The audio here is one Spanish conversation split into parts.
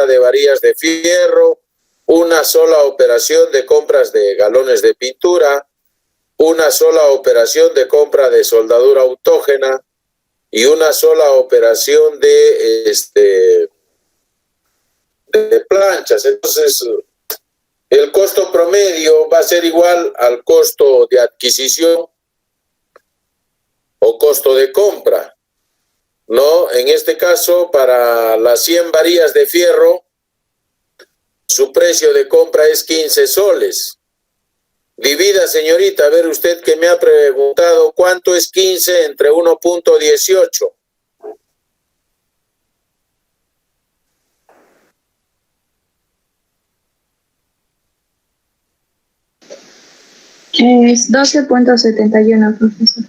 compra de varillas de fierro, una sola operación de compras de galones de pintura, una sola operación de compra de soldadura autógena y una sola operación de planchas. Entonces, el costo promedio va a ser igual al costo de adquisición o costo de compra, ¿no? En este caso, para las 100 varillas de fierro, su precio de compra es 15 soles. Divida, señorita, a ver usted que me ha preguntado cuánto es 15 entre 1.18. Es 12.71, profesor.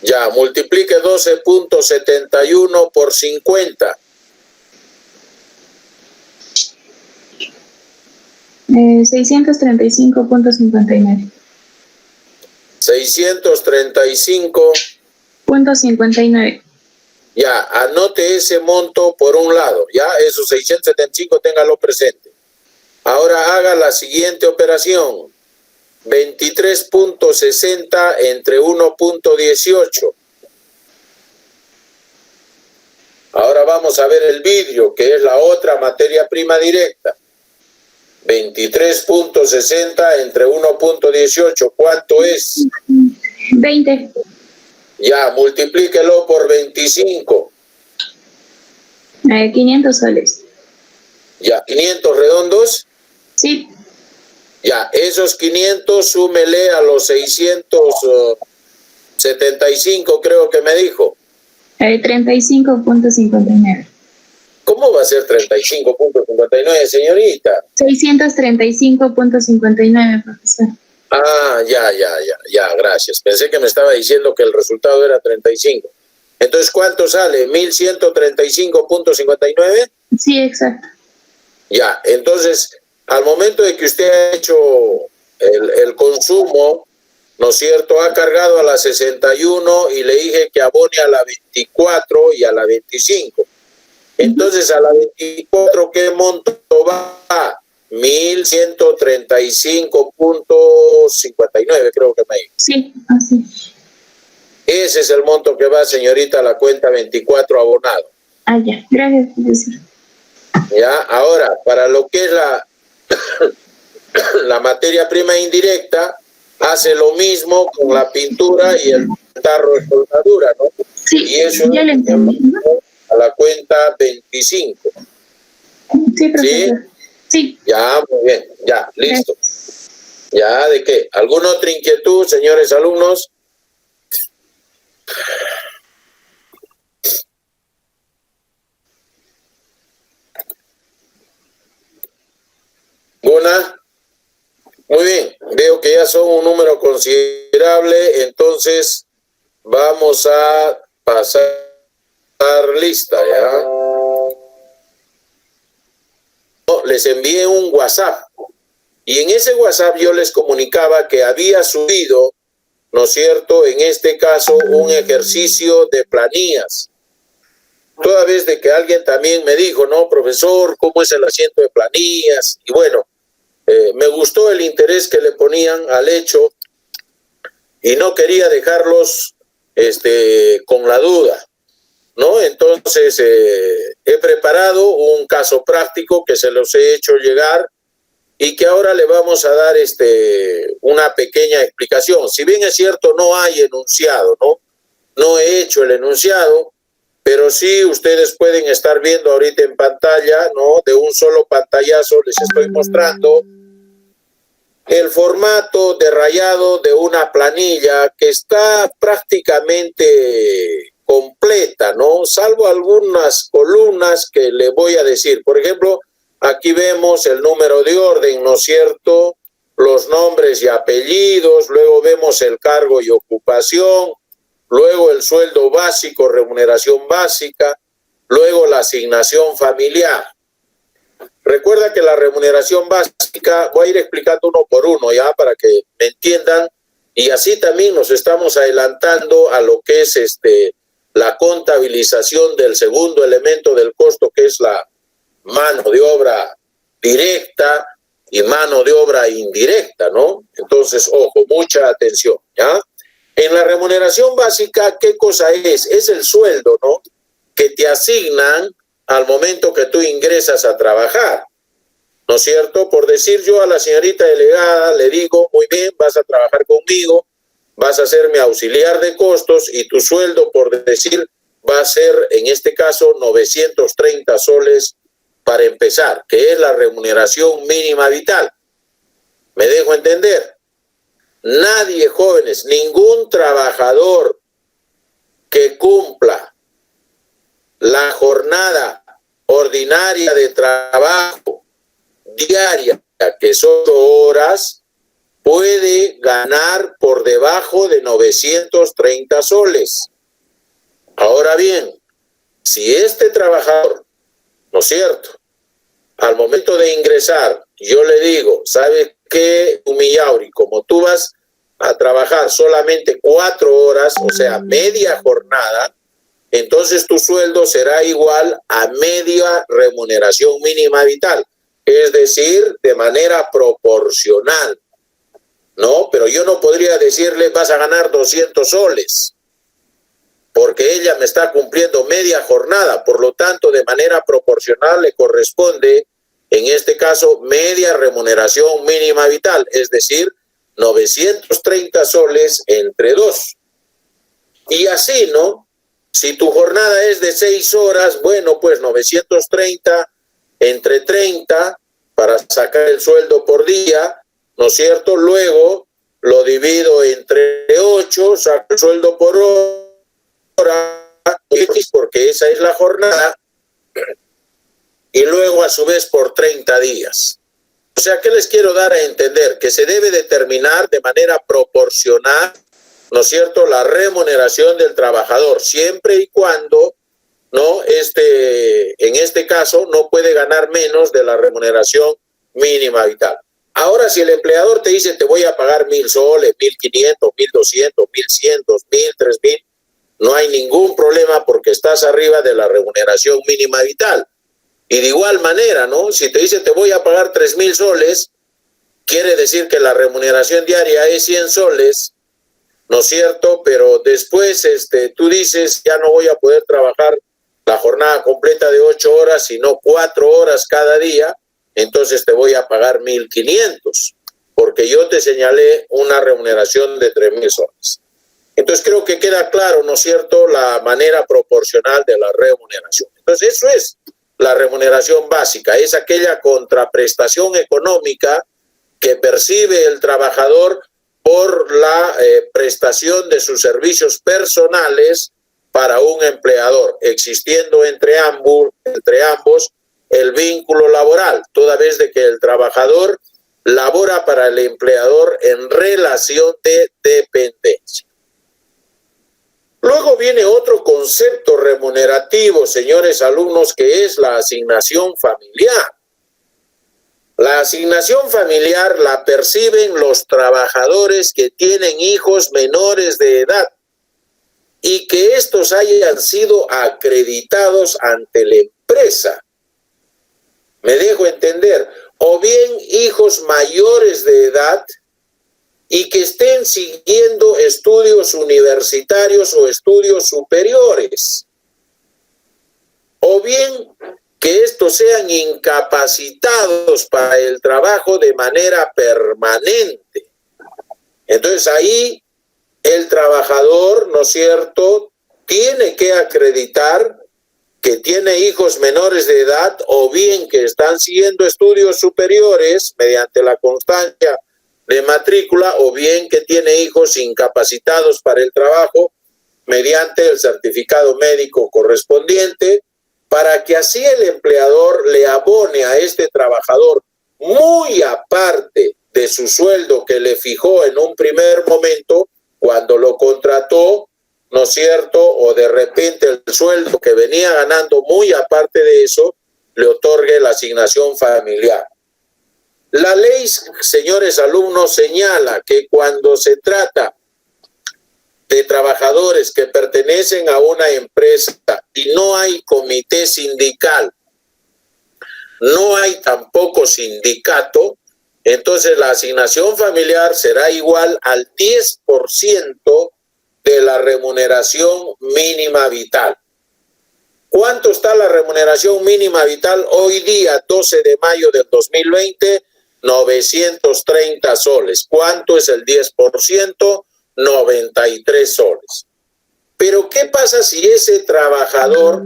Ya, multiplique 12.71 por 50. 635.59. 635.59. Ya, anote ese monto por un lado, ya, esos 675 téngalo presente. Ahora haga la siguiente operación. 23.60 entre 1.18. Ahora vamos a ver el vidrio, que es la otra materia prima directa. 23.60 entre 1.18, ¿cuánto es? 20. Ya, multiplíquelo por 25. 500 soles. Ya, 500 redondos. Sí. Ya, esos 500 súmele a los 675, creo que me dijo. 35.59. ¿Cómo va a ser 35.59, señorita? 635.59, profesor. Ah, ya, gracias. Pensé que me estaba diciendo que el resultado era 35. Entonces, ¿cuánto sale? ¿1135.59? Sí, exacto. Ya, entonces, al momento de que usted ha hecho el consumo, ¿no es cierto? Ha cargado a la 61 y le dije que abone a la 24 y a la 25. Entonces, a la 24, ¿qué monto va? 1135.59, creo que me dijo. Sí, así. Ese es el monto que va, señorita, a la cuenta 24 abonado. Ah, ya. Gracias, profesor. Ya, ahora, para lo que es la materia prima indirecta, hace lo mismo con la pintura y el tarro de soldadura, ¿no? Sí, y eso ya le entendí, ¿no? A la cuenta 25. Sí, profesor. Sí. Ya, muy bien, ya, listo. Ya, ¿de qué? ¿Alguna otra inquietud, señores alumnos? ¿Una? Muy bien, veo que ya son un número considerable, entonces vamos a pasar lista, ¿ya? Les envié un WhatsApp y en ese WhatsApp yo les comunicaba que había subido, ¿no es cierto?, en este caso un ejercicio de planillas. Toda vez de que alguien también me dijo, no, profesor, ¿cómo es el asiento de planillas? Y bueno, me gustó el interés que le ponían al hecho y no quería dejarlos con la duda, ¿no? Entonces, he preparado un caso práctico que se los he hecho llegar y que ahora le vamos a dar una pequeña explicación. Si bien es cierto, no hay enunciado, ¿no? No he hecho el enunciado, pero sí ustedes pueden estar viendo ahorita en pantalla, ¿no? De un solo pantallazo les estoy mostrando el formato de rayado de una planilla que está prácticamente completa, ¿no? Salvo algunas columnas que le voy a decir. Por ejemplo, aquí vemos el número de orden, ¿no es cierto? Los nombres y apellidos, luego vemos el cargo y ocupación, luego el sueldo básico, remuneración básica, luego la asignación familiar. Recuerda que la remuneración básica, voy a ir explicando uno por uno ya para que me entiendan y así también nos estamos adelantando a lo que es la contabilización del segundo elemento del costo, que es la mano de obra directa y mano de obra indirecta, ¿no? Entonces, ojo, mucha atención, ¿ya? En la remuneración básica, ¿qué cosa es? Es el sueldo, ¿no?, que te asignan al momento que tú ingresas a trabajar, ¿no es cierto? Por decir, yo a la señorita delegada le digo, muy bien, vas a trabajar conmigo, vas a ser mi auxiliar de costos y tu sueldo, por decir, va a ser, en este caso, 930 soles para empezar, que es la remuneración mínima vital. ¿Me dejo entender? Nadie, jóvenes, ningún trabajador que cumpla la jornada ordinaria de trabajo diaria, que son 8 horas, puede ganar por debajo de 930 soles. Ahora bien, si este trabajador, ¿no es cierto?, al momento de ingresar, yo le digo, ¿sabes qué, Umillauri? Como tú vas a trabajar solamente 4 horas, o sea, media jornada, entonces tu sueldo será igual a media remuneración mínima vital, es decir, de manera proporcional, ¿no? Pero yo no podría decirle, vas a ganar 200 soles, porque ella me está cumpliendo media jornada, por lo tanto, de manera proporcional le corresponde, en este caso, media remuneración mínima vital, es decir, 930 soles entre 2. Y así, ¿no? Si tu jornada es de 6 horas, bueno, pues 930 entre 30 para sacar el sueldo por día, ¿no es cierto? Luego lo divido entre 8, saco el sueldo por hora, porque esa es la jornada, y luego a su vez por 30 días. O sea, ¿qué les quiero dar a entender? Que se debe determinar de manera proporcional, ¿no es cierto?, la remuneración del trabajador, siempre y cuando, ¿no?, en este caso no puede ganar menos de la remuneración mínima vital. Ahora, si el empleador te dice, te voy a pagar 1.000 soles, 1.500, 1.200, 1.100, 2.000, 3.000, no hay ningún problema porque estás arriba de la remuneración mínima vital. Y de igual manera, ¿no?, si te dice, te voy a pagar 3.000 soles, quiere decir que la remuneración diaria es 100 soles, ¿no es cierto? Pero después tú dices, ya no voy a poder trabajar la jornada completa de 8 horas, sino 4 horas cada día, entonces te voy a pagar 1.500, porque yo te señalé una remuneración de 3.000 soles. Entonces creo que queda claro, ¿no es cierto?, la manera proporcional de la remuneración. Entonces eso es la remuneración básica, es aquella contraprestación económica que percibe el trabajador por la prestación de sus servicios personales para un empleador, existiendo entre ambos el vínculo laboral, toda vez de que el trabajador labora para el empleador en relación de dependencia. Luego viene otro concepto remunerativo, señores alumnos, que es la asignación familiar. La asignación familiar la perciben los trabajadores que tienen hijos menores de edad y que estos hayan sido acreditados ante la empresa. Me dejo entender, o bien hijos mayores de edad y que estén siguiendo estudios universitarios o estudios superiores, o bien que estos sean incapacitados para el trabajo de manera permanente. Entonces ahí el trabajador, ¿no es cierto?, tiene que acreditar que tiene hijos menores de edad o bien que están siguiendo estudios superiores mediante la constancia de matrícula o bien que tiene hijos incapacitados para el trabajo mediante el certificado médico correspondiente, para que así el empleador le abone a este trabajador muy aparte de su sueldo que le fijó en un primer momento cuando lo contrató, ¿no es cierto?, o de repente el sueldo que venía ganando muy aparte de eso, le otorgue la asignación familiar. La ley, señores alumnos, señala que cuando se trata de trabajadores que pertenecen a una empresa y no hay comité sindical, no hay tampoco sindicato, entonces la asignación familiar será igual al 10% de la remuneración mínima vital. ¿Cuánto está la remuneración mínima vital hoy día, 12 de mayo del 2020? 930 soles. ¿Cuánto es el 10%? 93 soles. Pero ¿qué pasa si ese trabajador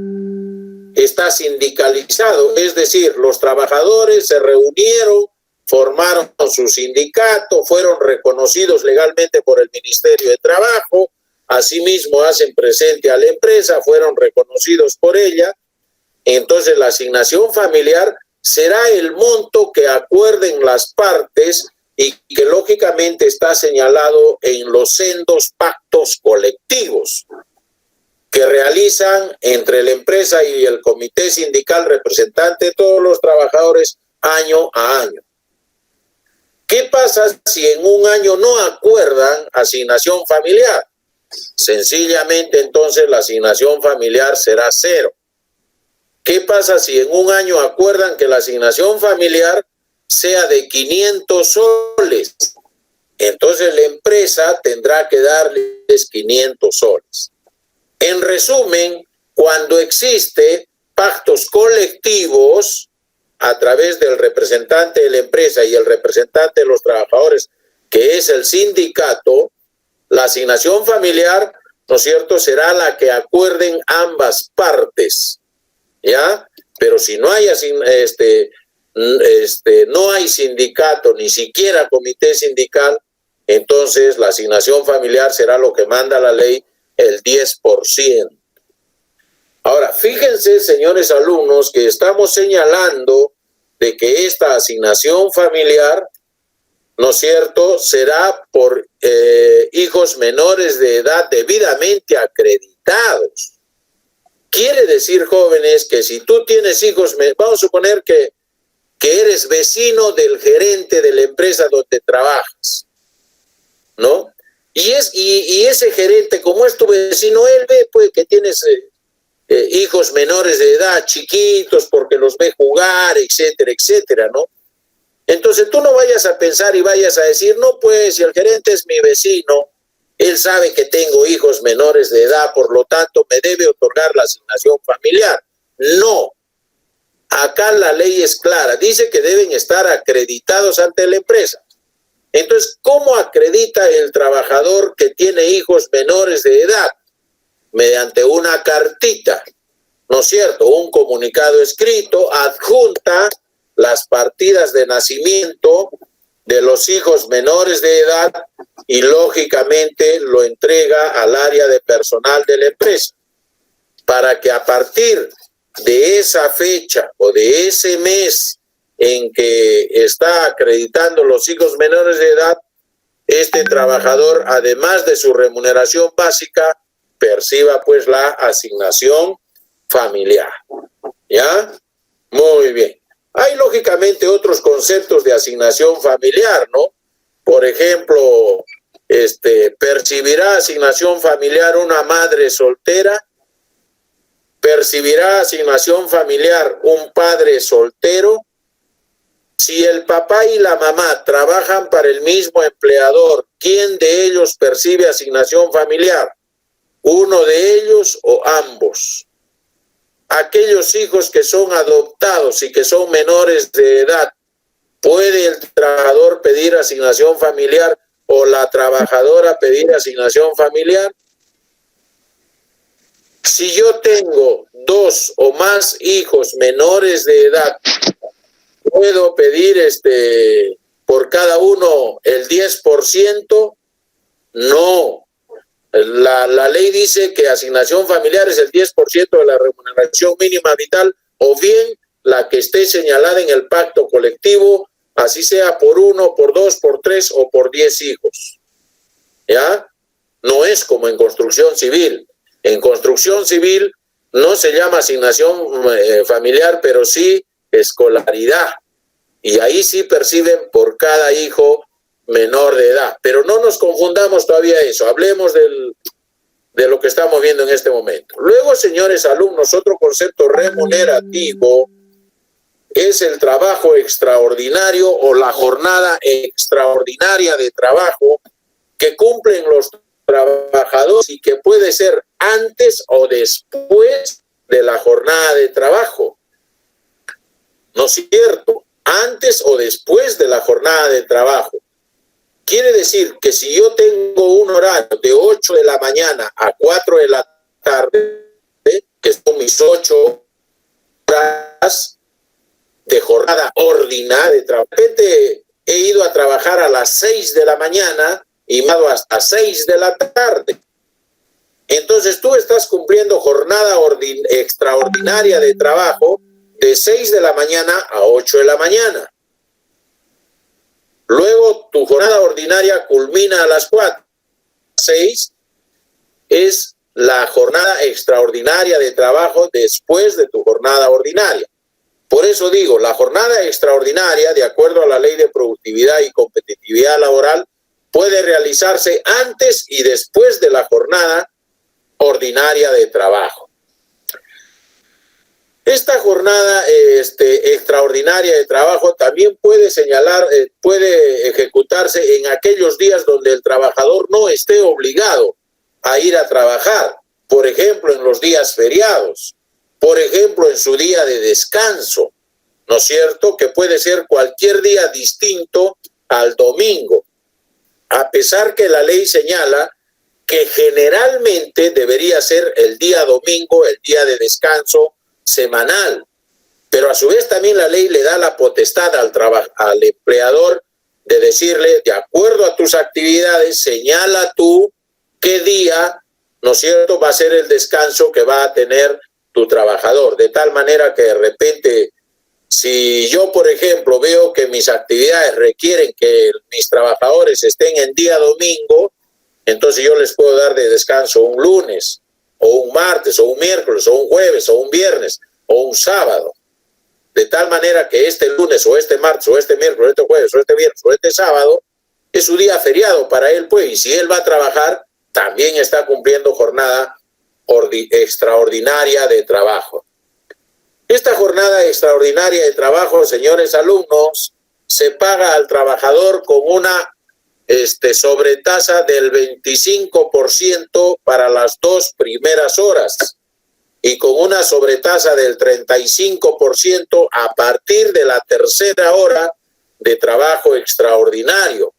está sindicalizado? Es decir, los trabajadores se reunieron, formaron su sindicato, fueron reconocidos legalmente por el Ministerio de Trabajo, asimismo hacen presente a la empresa, fueron reconocidos por ella. Entonces la asignación familiar será el monto que acuerden las partes y que lógicamente está señalado en los sendos pactos colectivos que realizan entre la empresa y el comité sindical representante de todos los trabajadores año a año. ¿Qué pasa si en un año no acuerdan asignación familiar? Sencillamente entonces la asignación familiar será cero. ¿Qué pasa si en un año acuerdan que la asignación familiar sea de 500 soles? Entonces la empresa tendrá que darles 500 soles. En resumen, cuando existe pactos colectivos a través del representante de la empresa y el representante de los trabajadores, que es el sindicato, la asignación familiar, ¿no es cierto?, será la que acuerden ambas partes, ¿ya? Pero si no hay no hay sindicato, ni siquiera comité sindical, entonces la asignación familiar será lo que manda la ley, el 10%. Ahora, fíjense, señores alumnos, que estamos señalando de que esta asignación familiar, ¿no es cierto?, será por hijos menores de edad debidamente acreditados. Quiere decir, jóvenes, que si tú tienes hijos, vamos a suponer que eres vecino del gerente de la empresa donde trabajas, ¿no? Y ese gerente, como es tu vecino, él ve pues que tienes hijos menores de edad, chiquitos, porque los ve jugar, etcétera, etcétera, ¿no? Entonces tú no vayas a pensar y vayas a decir, no, pues si el gerente es mi vecino, él sabe que tengo hijos menores de edad, por lo tanto me debe otorgar la asignación familiar. No, acá la ley es clara, dice que deben estar acreditados ante la empresa. Entonces, ¿cómo acredita el trabajador que tiene hijos menores de edad? Mediante una cartita, ¿no es cierto? Un comunicado escrito, adjunta las partidas de nacimiento de los hijos menores de edad y lógicamente lo entrega al área de personal de la empresa para que a partir de esa fecha o de ese mes en que está acreditando los hijos menores de edad, este trabajador, además de su remuneración básica, perciba pues la asignación familiar. ¿Ya? Muy bien. Hay lógicamente otros conceptos de asignación familiar, ¿no? Por ejemplo, percibirá asignación familiar una madre soltera, percibirá asignación familiar un padre soltero. Si el papá y la mamá trabajan para el mismo empleador, ¿quién de ellos percibe asignación familiar? ¿Uno de ellos o ambos? Aquellos hijos que son adoptados y que son menores de edad, ¿puede el trabajador pedir asignación familiar o la trabajadora pedir asignación familiar? Si yo tengo 2 o más hijos menores de edad, ¿puedo pedir por cada uno el 10%? No. La ley dice que asignación familiar es el 10% de la remuneración mínima vital o bien la que esté señalada en el pacto colectivo, así sea por 1, por 2, por 3 o por 10 hijos. ¿Ya? No es como en construcción civil. En construcción civil no se llama asignación familiar, pero sí escolaridad. Y ahí sí perciben por cada hijo menor de edad. Pero no nos confundamos todavía eso. Hablemos de lo que estamos viendo en este momento. Luego, señores alumnos, otro concepto remunerativo es el trabajo extraordinario o la jornada extraordinaria de trabajo que cumplen los trabajadores y que puede ser antes o después de la jornada de trabajo. ¿No es cierto? Antes o después de la jornada de trabajo. Quiere decir que si yo tengo un horario de 8 de la mañana a 4 de la tarde, que son mis 8 horas de jornada ordinaria de trabajo, de repente he ido a trabajar a las 6 de la mañana y me hago hasta 6 de la tarde. Entonces tú estás cumpliendo jornada extraordinaria de trabajo de 6 de la mañana a 8 de la mañana. Luego tu jornada ordinaria culmina a las 4. 6 es la jornada extraordinaria de trabajo después de tu jornada ordinaria. Por eso digo, la jornada extraordinaria, de acuerdo a la Ley de Productividad y Competitividad Laboral, puede realizarse antes y después de la jornada ordinaria de trabajo. Esta jornada extraordinaria de trabajo también puede puede ejecutarse en aquellos días donde el trabajador no esté obligado a ir a trabajar, por ejemplo, en los días feriados, por ejemplo, en su día de descanso, ¿no es cierto? Que puede ser cualquier día distinto al domingo, a pesar que la ley señala que generalmente debería ser el día domingo, el día de descanso semanal, pero a su vez también la ley le da la potestad al empleador de decirle, de acuerdo a tus actividades, señala tú qué día, ¿no es cierto?, va a ser el descanso que va a tener tu trabajador, de tal manera que de repente, si yo, por ejemplo, veo que mis actividades requieren que mis trabajadores estén en día domingo, entonces yo les puedo dar de descanso un lunes, o un martes, o un miércoles, o un jueves, o un viernes, o un sábado. De tal manera que este lunes, o este martes, o este miércoles, o este jueves, o este viernes, o este sábado, es su día feriado para él, pues, y si él va a trabajar, también está cumpliendo jornada extraordinaria de trabajo. Esta jornada extraordinaria de trabajo, señores alumnos, se paga al trabajador con una sobretasa del 25% para las 2 primeras horas y con una sobretasa del 35% a partir de la 3ª hora de trabajo extraordinario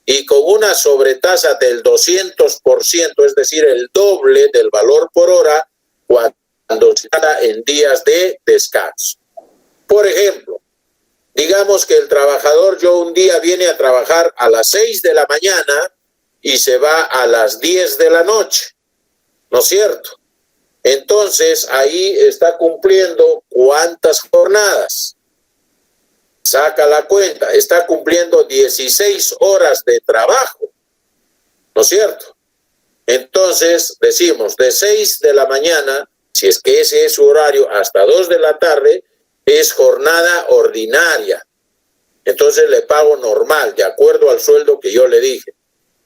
y con una sobretasa del 200%, es decir, el doble del valor por hora cuando se está en días de descanso. Por ejemplo, digamos que el trabajador un día viene a trabajar a las 6 de la mañana y se va a las 10 de la noche, ¿no es cierto? Entonces, ahí está cumpliendo ¿cuántas jornadas? Saca la cuenta, está cumpliendo 16 horas de trabajo, ¿no es cierto? Entonces, decimos, de 6 de la mañana, si es que ese es su horario, hasta 2 de la tarde, es jornada ordinaria. Entonces le pago normal, de acuerdo al sueldo que yo le dije.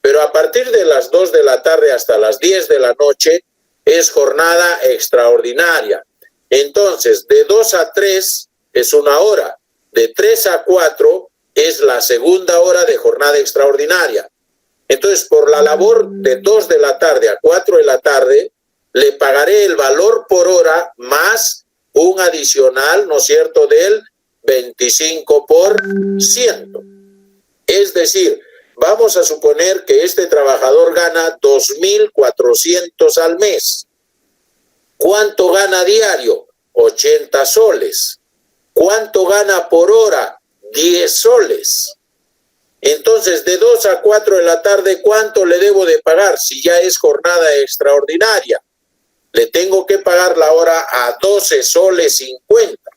Pero a partir de las 2 de la tarde hasta las 10 de la noche es jornada extraordinaria. Entonces, de 2 a 3 es 1 hora. De 3 a 4 es la 2ª hora de jornada extraordinaria. Entonces, por la labor de 2 de la tarde a 4 de la tarde, le pagaré el valor por hora más un adicional, ¿no es cierto?, del 25%. Es decir, vamos a suponer que este trabajador gana 2.400 al mes. ¿Cuánto gana diario? 80 soles. ¿Cuánto gana por hora? 10 soles. Entonces, de 2 a 4 de la tarde, ¿cuánto le debo de pagar si ya es jornada extraordinaria? Le tengo que pagar la hora a 12 soles 50.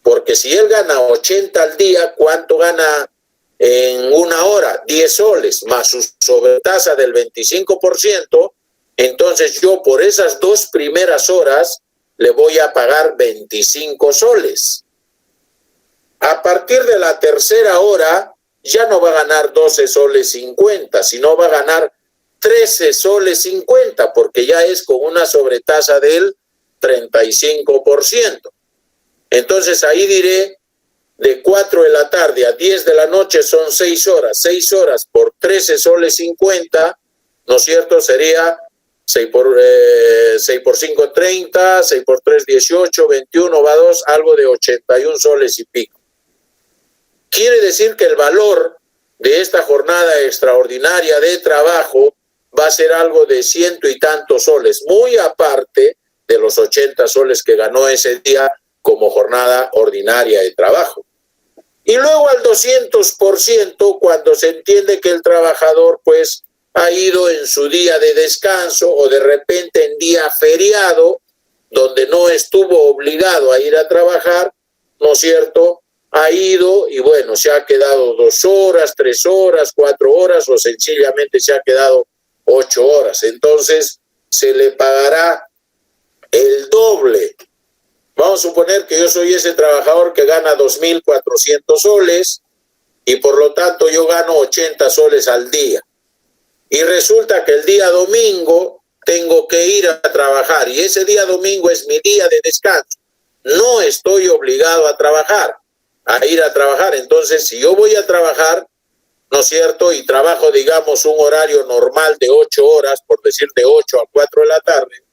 Porque si él gana 80 al día, ¿cuánto gana en 1 hora? 10 soles, más su sobretasa del 25%. Entonces yo por esas 2 primeras horas le voy a pagar 25 soles. A partir de la 3ª hora ya no va a ganar 12 soles 50, sino va a ganar 13 soles 50, porque ya es con una sobretasa del 35%. Entonces ahí diré, de 4 de la tarde a 10 de la noche son 6 horas. 6 horas por 13 soles 50, ¿no es cierto? Sería 6 por 5, 30, 6 por 3, 18, 21, va 2, algo de 81 soles y pico. Quiere decir que el valor de esta jornada extraordinaria de trabajo va a ser algo de 100 y tantos soles, muy aparte de los 80 soles que ganó ese día como jornada ordinaria de trabajo. Y luego al 200% cuando se entiende que el trabajador pues ha ido en su día de descanso o de repente en día feriado, donde no estuvo obligado a ir a trabajar, ¿no es cierto?, ha ido y bueno, se ha quedado 2 horas, 3 horas, 4 horas o sencillamente se ha quedado 8 horas. Entonces se le pagará el doble. Vamos a suponer que yo soy ese trabajador que gana 2.400 soles y por lo tanto yo gano 80 soles al día. Y resulta que el día domingo tengo que ir a trabajar y ese día domingo es mi día de descanso. No estoy obligado a ir a trabajar. Entonces, si yo voy a trabajar, ¿no es cierto?, y trabajo, digamos, un horario normal de 8 horas, por decir de 8 a 4 de la tarde,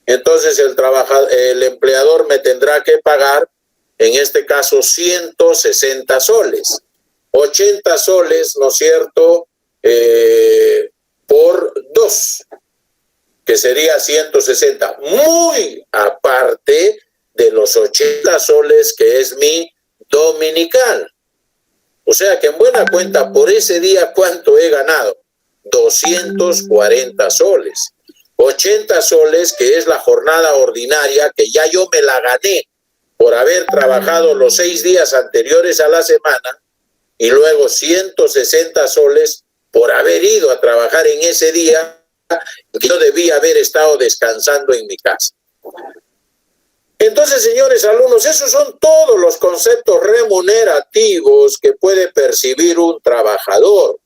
entonces el empleador me tendrá que pagar, en este caso, 160 soles. 80 soles, ¿no es cierto?, por 2, que sería 160, muy aparte de los 80 soles que es mi dominical. O sea que en buena cuenta, por ese día, ¿cuánto he ganado? 240 soles. 80 soles, que es la jornada ordinaria, que ya yo me la gané por haber trabajado los 6 días anteriores a la semana, y luego 160 soles por haber ido a trabajar en ese día que yo debía haber estado descansando en mi casa. Entonces, señores alumnos, esos son todos los conceptos remunerativos que puede percibir un trabajador.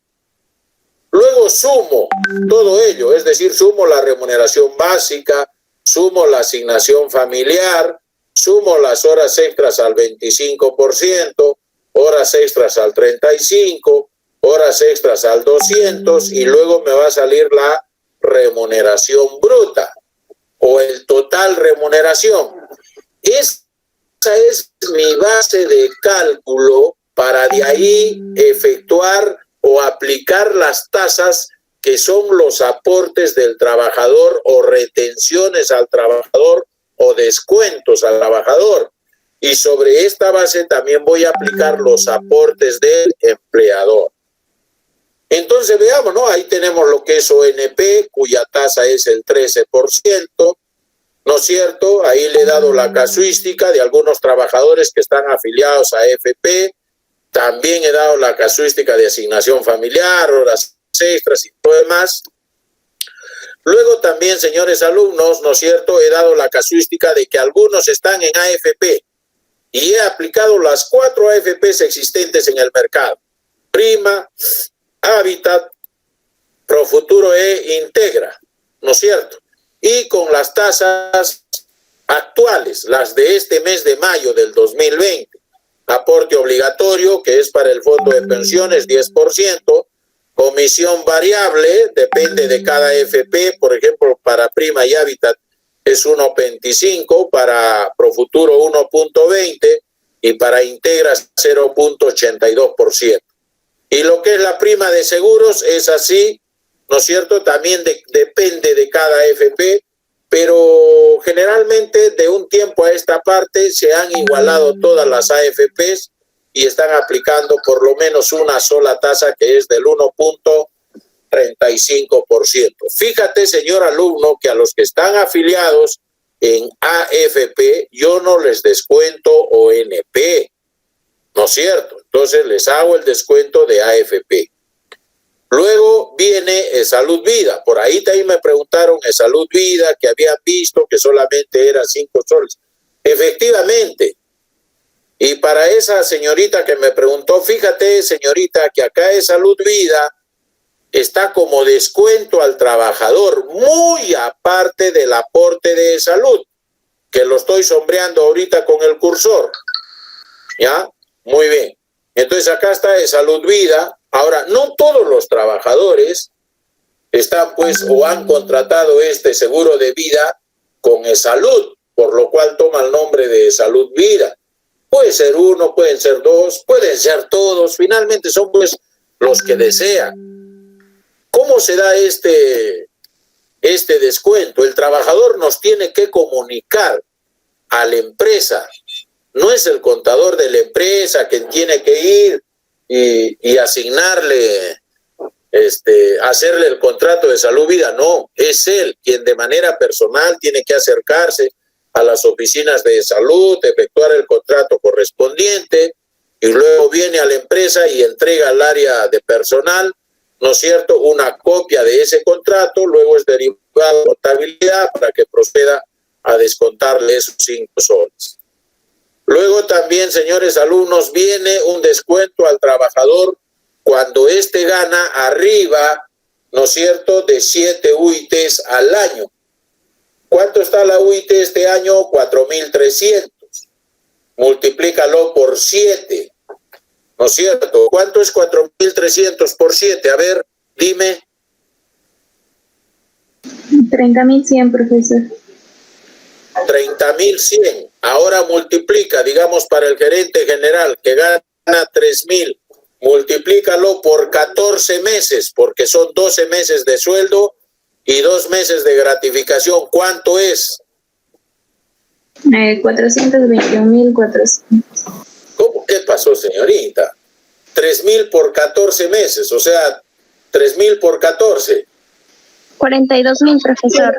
Luego sumo todo ello, es decir, sumo la remuneración básica, sumo la asignación familiar, sumo las horas extras al 25%, horas extras al 35%, horas extras al 200% y luego me va a salir la remuneración bruta o el total remuneración. Esa es mi base de cálculo para de ahí efectuar o aplicar las tasas que son los aportes del trabajador o retenciones al trabajador o descuentos al trabajador. Y sobre esta base también voy a aplicar los aportes del empleador. Entonces veamos, ¿no? Ahí tenemos lo que es ONP, cuya tasa es el 13%, ¿no es cierto? Ahí le he dado la casuística de algunos trabajadores que están afiliados a AFP. También he dado la casuística de asignación familiar, horas extras y todo demás. Luego también, señores alumnos, ¿no es cierto?, he dado la casuística de que algunos están en AFP y he aplicado las 4 AFPs existentes en el mercado: Prima, Hábitat, Profuturo e Integra, ¿no es cierto? Y con las tasas actuales, las de este mes de mayo del 2020, aporte obligatorio, que es para el fondo de pensiones, 10%, comisión variable, depende de cada AFP, por ejemplo, para Prima y Hábitat es 1.25, para Profuturo 1.20 y para Integra 0.82%. Y lo que es la prima de seguros es así, ¿no es cierto? También depende de cada AFP, pero generalmente de un tiempo a esta parte se han igualado todas las AFPs y están aplicando por lo menos una sola tasa que es del 1.35%. Fíjate, señor alumno, que a los que están afiliados en AFP yo no les descuento ONP, ¿no es cierto? Entonces les hago el descuento de AFP. Luego viene Salud Vida. Por ahí también me preguntaron Salud Vida, que habían visto que solamente eran 5 soles. Efectivamente. Y para esa señorita que me preguntó, fíjate, señorita, que acá Salud Vida está como descuento al trabajador, muy aparte del aporte de salud. que lo estoy sombreando ahorita con el cursor. ¿Ya? Muy bien. Entonces acá está de Salud Vida. Ahora, no todos los trabajadores están pues o han contratado este seguro de vida con Salud, por lo cual toma el nombre de Salud Vida. Puede ser uno, pueden ser dos, pueden ser todos, finalmente son pues los que desean. ¿Cómo se da este descuento? El trabajador nos tiene que comunicar a la empresa. No es el contador de la empresa quien tiene que ir y asignarle, hacerle el contrato de Salud Vida. No, es él quien de manera personal tiene que acercarse a las oficinas de salud, efectuar el contrato correspondiente y luego viene a la empresa y entrega al área de personal, ¿no es cierto?, una copia de ese contrato, luego es derivado a contabilidad para que proceda a descontarle esos 5 soles. Luego también, señores alumnos, viene un descuento al trabajador cuando éste gana arriba, ¿no es cierto?, de 7 UITs al año. ¿Cuánto está la UIT este año? 4.300. Multiplícalo por 7, ¿no es cierto? ¿Cuánto es 4.300 por 7? A ver, dime. 30.100, profesor. 30.100. Ahora multiplica, digamos, para el gerente general que gana 3.000, multiplícalo por 14 meses, porque son 12 meses de sueldo y 2 meses de gratificación. ¿Cuánto es? 421.400. ¿Cómo? ¿Qué pasó, señorita? 3.000 por 14 meses, o sea, 3.000 por 14. 42.000, profesor.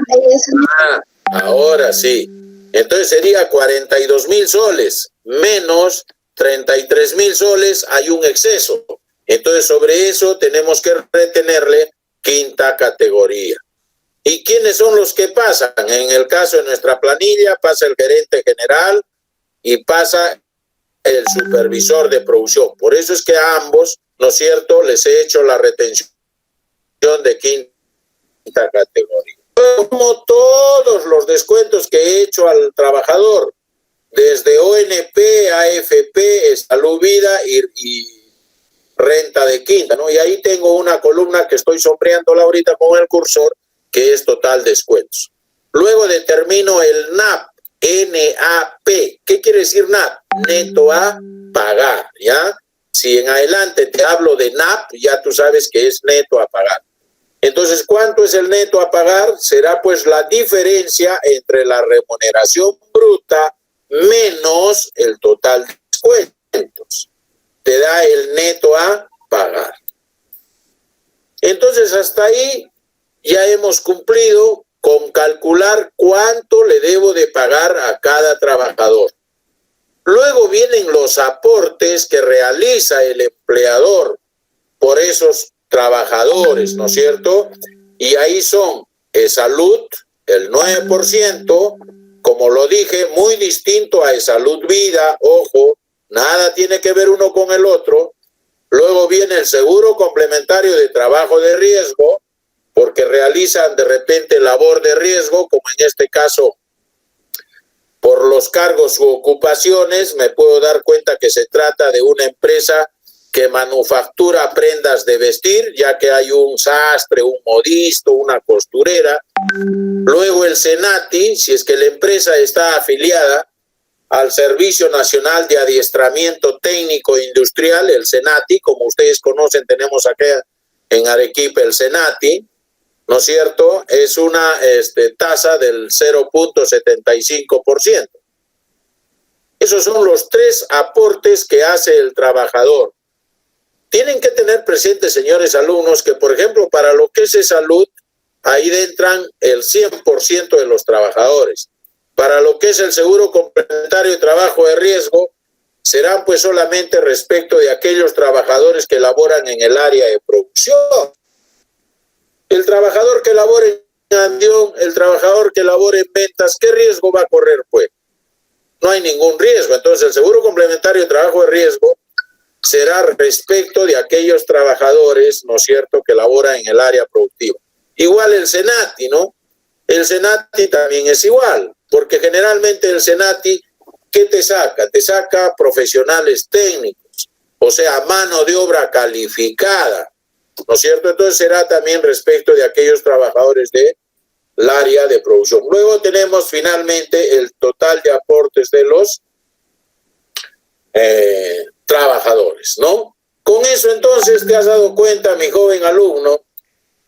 Ah, ahora sí. Entonces sería 42.000 soles menos 33.000 soles, hay un exceso. Entonces sobre eso tenemos que retenerle quinta categoría. ¿Y quiénes son los que pasan? En el caso de nuestra planilla pasa el gerente general y pasa el supervisor de producción. Por eso es que a ambos, ¿no es cierto?, les he hecho la retención de quinta categoría. Como todos los descuentos que he hecho al trabajador, desde ONP, AFP, Salud Vida y renta de quinta, ¿no? Y ahí tengo una columna que estoy sombreándola ahorita con el cursor, que es total descuentos. Luego determino el NAP, N-A-P. ¿Qué quiere decir NAP? Neto a pagar, ¿ya? Si en adelante te hablo de NAP, ya tú sabes que es neto a pagar. Entonces, ¿cuánto es el neto a pagar? Será pues la diferencia entre la remuneración bruta menos el total de descuentos. Te da el neto a pagar. Entonces, hasta ahí ya hemos cumplido con calcular cuánto le debo de pagar a cada trabajador. Luego vienen los aportes que realiza el empleador por esos trabajadores, ¿no es cierto? Y ahí son Salud, el 9%, como lo dije, muy distinto a Salud Vida, ojo, nada tiene que ver uno con el otro. Luego viene el seguro complementario de trabajo de riesgo, porque realizan de repente labor de riesgo, como en este caso, por los cargos u ocupaciones, me puedo dar cuenta que se trata de una empresa que manufactura prendas de vestir, ya que hay un sastre, un modisto, una costurera. Luego el SENATI, si es que la empresa está afiliada al Servicio Nacional de Adiestramiento Técnico Industrial, el SENATI, como ustedes conocen, tenemos acá en Arequipa el SENATI, ¿no es cierto? Es una tasa del 0.75%. Esos son los 3 aportes que hace el trabajador. Tienen que tener presente, señores alumnos, que, por ejemplo, para lo que es salud, ahí entran el 100% de los trabajadores. Para lo que es el seguro complementario de trabajo de riesgo, serán pues solamente respecto de aquellos trabajadores que laboran en el área de producción. El trabajador que labora en avión, el trabajador que labora en ventas, ¿qué riesgo va a correr, pues? No hay ningún riesgo. Entonces, el seguro complementario de trabajo de riesgo será respecto de aquellos trabajadores, ¿no es cierto?, que laboran en el área productiva. Igual el SENATI, ¿no? El SENATI también es igual. porque generalmente el SENATI, ¿qué te saca? Te saca profesionales técnicos, o sea, mano de obra calificada, ¿no es cierto? Entonces será también respecto de aquellos trabajadores del área de producción. Luego tenemos finalmente el total de aportes de los trabajadores, ¿no? Con eso entonces te has dado cuenta, mi joven alumno,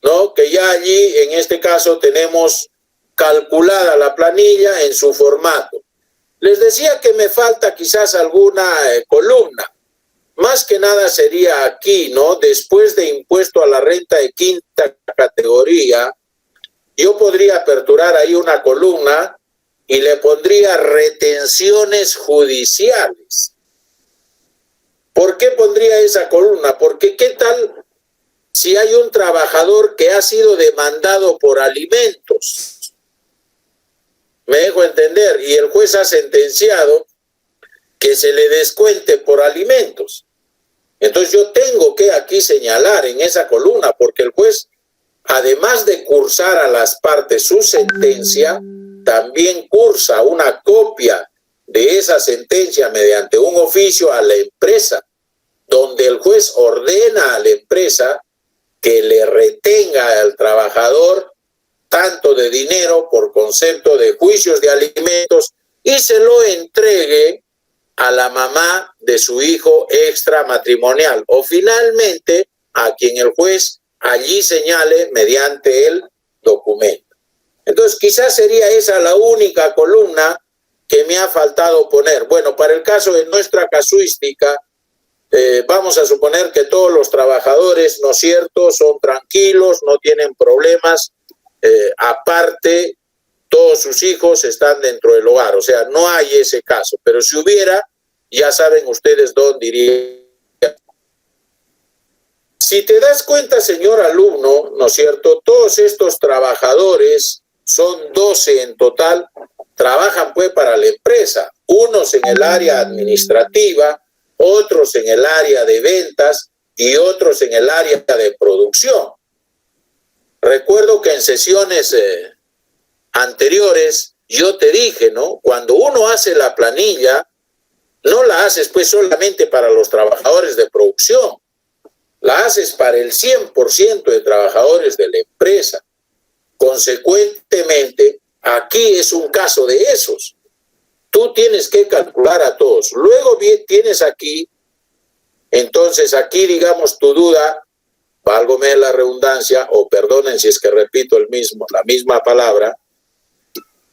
¿no? Que ya allí en este caso tenemos calculada la planilla en su formato. Les decía que me falta quizás alguna columna. Más que nada sería aquí, ¿no? Después de impuesto a la renta de quinta categoría, yo podría aperturar ahí una columna y le pondría retenciones judiciales. ¿Por qué pondría esa columna? Porque ¿qué tal si hay un trabajador que ha sido demandado por alimentos? Me dejo entender, y el juez ha sentenciado que se le descuente por alimentos. Entonces yo tengo que aquí señalar en esa columna, porque el juez, además de cursar a las partes su sentencia, también cursa una copia de esa sentencia mediante un oficio a la empresa, donde el juez ordena a la empresa que le retenga al trabajador tanto de dinero por concepto de juicios de alimentos y se lo entregue a la mamá de su hijo extramatrimonial o finalmente a quien el juez allí señale mediante el documento. Entonces quizás sería esa la única columna que me ha faltado poner. Bueno, para el caso de nuestra casuística, vamos a suponer que todos los trabajadores, ¿no es cierto?, son tranquilos, no tienen problemas, aparte todos sus hijos están dentro del hogar, o sea, no hay ese caso, pero si hubiera, ya saben ustedes dónde iría. Si te das cuenta, señor alumno, ¿no es cierto?, todos estos trabajadores, son 12 en total, trabajan pues para la empresa, unos en el área administrativa, otros en el área de ventas y otros en el área de producción. Recuerdo que en sesiones anteriores yo te dije, ¿no? Cuando uno hace la planilla, no la haces pues solamente para los trabajadores de producción, la haces para el 100% de trabajadores de la empresa. Consecuentemente, aquí es un caso de esos. Tú tienes que calcular a todos. Luego bien, tienes aquí, entonces aquí digamos tu duda, válgame la redundancia, o perdonen si es que repito la misma palabra,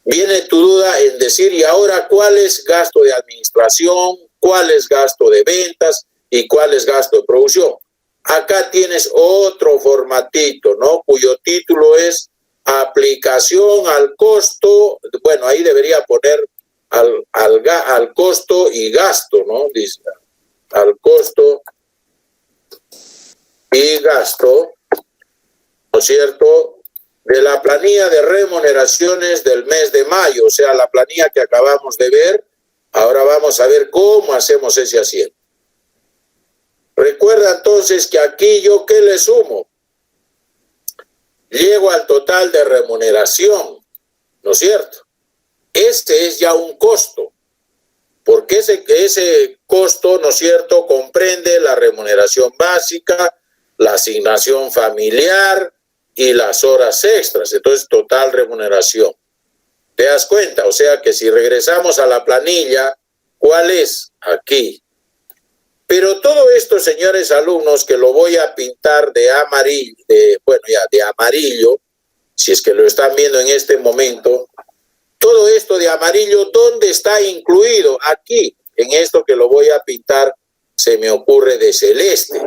viene tu duda en decir, ¿y ahora cuál es gasto de administración, cuál es gasto de ventas y cuál es gasto de producción? Acá tienes otro formatito, ¿no? Cuyo título es aplicación al costo, bueno, ahí debería poner al costo y gasto, ¿no? Dice, al costo y gasto, ¿no es cierto?, de la planilla de remuneraciones del mes de mayo, o sea, la planilla que acabamos de ver. Ahora vamos a ver cómo hacemos ese asiento. Recuerda entonces que aquí yo, ¿qué le sumo? Llego al total de remuneración, ¿no es cierto? Este es ya un costo, porque ese costo, ¿no es cierto?, comprende la remuneración básica, la asignación familiar y las horas extras. Entonces, total remuneración. ¿Te das cuenta? O sea que si regresamos a la planilla, ¿cuál es? Aquí. Pero todo esto, señores alumnos, que lo voy a pintar de amarillo, de amarillo, si es que lo están viendo en este momento, todo esto de amarillo, ¿dónde está incluido? Aquí, en esto que lo voy a pintar, se me ocurre de celeste.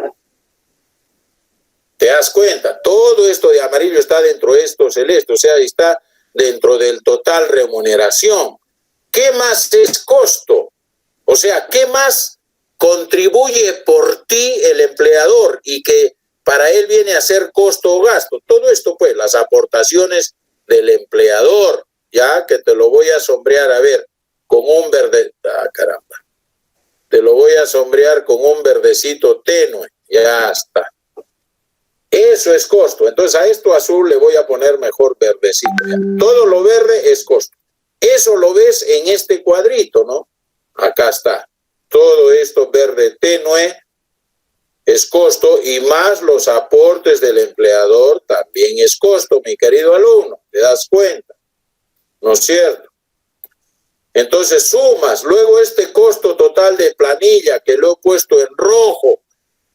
¿Te das cuenta? Todo esto de amarillo está dentro de esto celeste, o sea, está dentro del total remuneración. ¿Qué más es costo? O sea, ¿qué más contribuye por ti el empleador y que para él viene a ser costo o gasto? Todo esto, pues, las aportaciones del empleador, ya que te lo voy a sombrear, a ver, con un verde, caramba, te lo voy a sombrear con un verdecito tenue, ya está. Eso es costo. Entonces a esto azul le voy a poner mejor verdecito. Ya. Todo lo verde es costo. Eso lo ves en este cuadrito, ¿no? Acá está. Todo esto verde tenue es costo y más los aportes del empleador también es costo, mi querido alumno. ¿Te das cuenta? ¿No es cierto? Entonces sumas luego este costo total de planilla que lo he puesto en rojo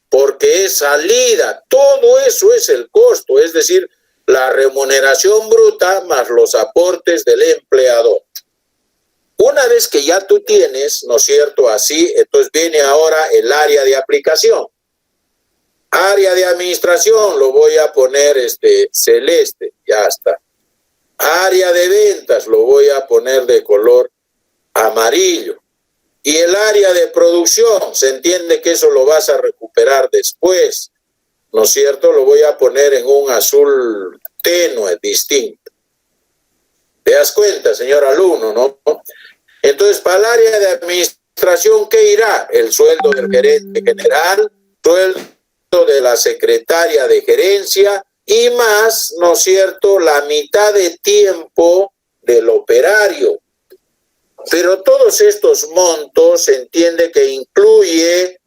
porque es salida. Todo eso es el costo, es decir, la remuneración bruta más los aportes del empleador. Una vez que ya tú tienes, ¿no es cierto? Así, entonces viene ahora el área de aplicación. Área de administración, lo voy a poner celeste, ya está. Área de ventas, lo voy a poner de color amarillo. Y el área de producción, se entiende que eso lo vas a recuperar después, ¿no es cierto? Lo voy a poner en un azul tenue, distinto. ¿Te das cuenta, señor alumno, no? Entonces, para el área de administración, ¿qué irá? El sueldo del gerente general, sueldo de la secretaria de gerencia y más, ¿no es cierto?, la mitad de tiempo del operario. Pero todos estos montos se entiende que incluye,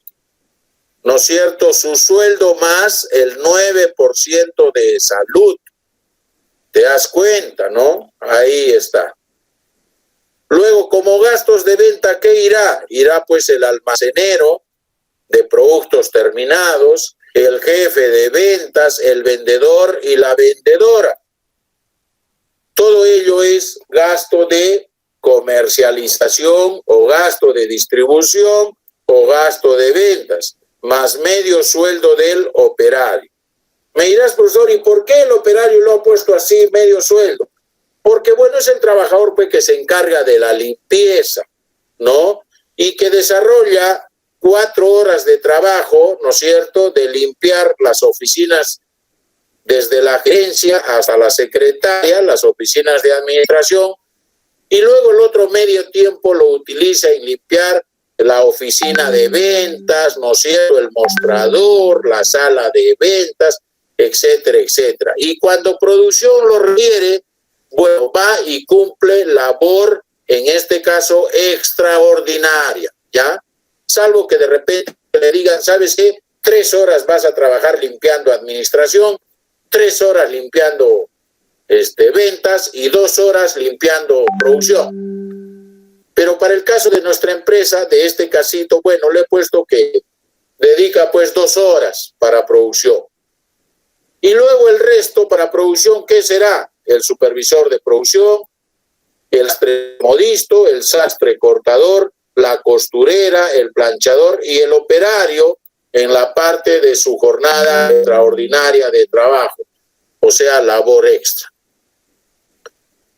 ¿no es cierto?, su sueldo más el 9% de salud. ¿Te das cuenta, no? Ahí está. Luego, como gastos de venta, ¿qué irá? Irá pues el almacenero de productos terminados, el jefe de ventas, el vendedor y la vendedora. Todo ello es gasto de comercialización o gasto de distribución o gasto de ventas, más medio sueldo del operario. Me dirás, profesor, ¿y por qué el operario lo ha puesto así, medio sueldo? Porque, bueno, es el trabajador pues, que se encarga de la limpieza, ¿no? Y que desarrolla 4 horas de trabajo, ¿no es cierto?, de limpiar las oficinas desde la gerencia hasta la secretaria, las oficinas de administración, y luego el otro medio tiempo lo utiliza en limpiar la oficina de ventas, ¿no es cierto?, el mostrador, la sala de ventas, etcétera, etcétera. Y cuando producción lo requiere, bueno, va y cumple labor, en este caso, extraordinaria, ¿ya? Salvo que de repente le digan, ¿sabes qué? 3 horas vas a trabajar limpiando administración, 3 horas limpiando ventas y 2 horas limpiando producción. Pero para el caso de nuestra empresa, de este casito, bueno, le he puesto que dedica pues 2 horas para producción. Y luego el resto para producción, ¿qué será? El supervisor de producción, el modisto, el sastre cortador, la costurera, el planchador y el operario en la parte de su jornada extraordinaria de trabajo, o sea, labor extra.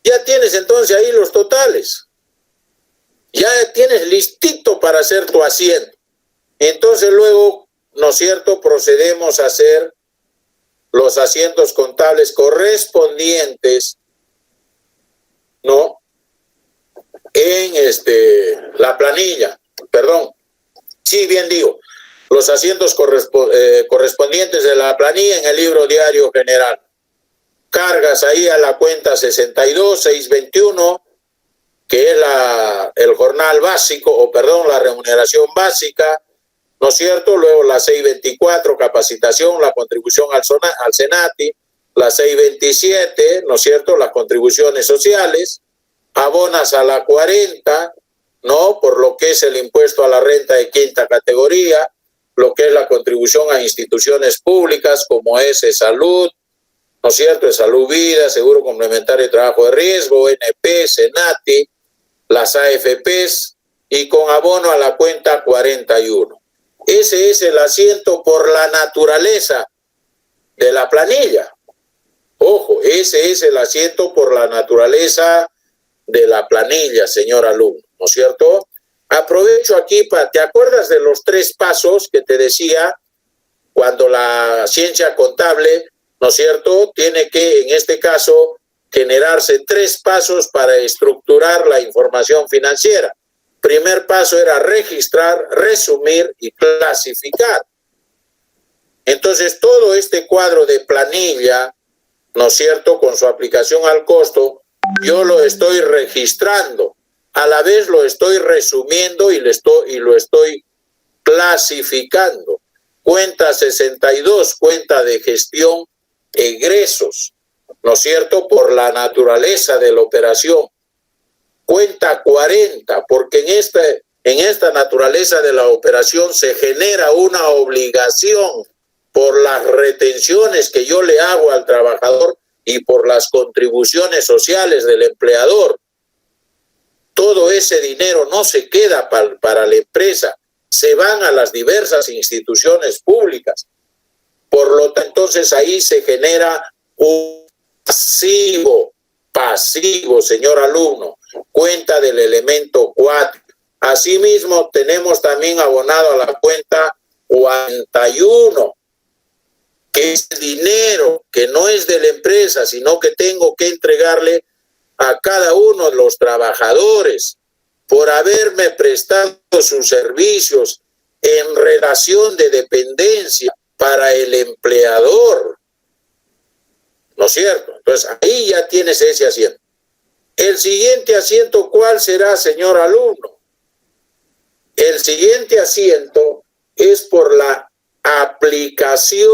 Ya tienes entonces ahí los totales. Ya tienes listito para hacer tu asiento. Entonces luego, ¿no es cierto?, procedemos a hacer los asientos contables correspondientes, ¿no?, en la planilla, perdón, sí, bien digo, los asientos correspondientes de la planilla en el libro diario general. Cargas ahí a la cuenta 62.621, que es el jornal básico, o perdón, la remuneración básica, ¿no es cierto? Luego la 624, capacitación, la contribución al Senati, la 627, ¿no es cierto?, las contribuciones sociales, abonas a la 40, ¿no?, por lo que es el impuesto a la renta de 5ª categoría, lo que es la contribución a instituciones públicas como es salud, ¿no es cierto?, salud vida, seguro complementario de trabajo de riesgo, NP, Senati, las AFPs y con abono a la cuenta 41. Ese es el asiento por la naturaleza de la planilla. Ojo, ese es el asiento por la naturaleza de la planilla, señor alumno, ¿no es cierto? Aprovecho aquí ¿te acuerdas de los 3 pasos que te decía cuando la ciencia contable, ¿no es cierto?, tiene que, en este caso, generarse 3 pasos para estructurar la información financiera. Primer paso era registrar, resumir y clasificar. Entonces, todo este cuadro de planilla, ¿no es cierto?, con su aplicación al costo, yo lo estoy registrando, a la vez lo estoy resumiendo y lo estoy clasificando. Cuenta 62, cuenta de gestión, egresos, ¿no es cierto?, por la naturaleza de la operación. Cuenta 40, porque en esta naturaleza de la operación se genera una obligación por las retenciones que yo le hago al trabajador y por las contribuciones sociales del empleador. Todo ese dinero no se queda para la empresa, se van a las diversas instituciones públicas. Por lo tanto, entonces ahí se genera un pasivo, señor alumno, cuenta del elemento 4. Asimismo, tenemos también abonado a la cuenta 41, que es dinero que no es de la empresa, sino que tengo que entregarle a cada uno de los trabajadores por haberme prestado sus servicios en relación de dependencia para el empleador, ¿no es cierto? Entonces, ahí ya tienes ese asiento. El siguiente asiento, ¿cuál será, señor alumno? El siguiente asiento es por la aplicación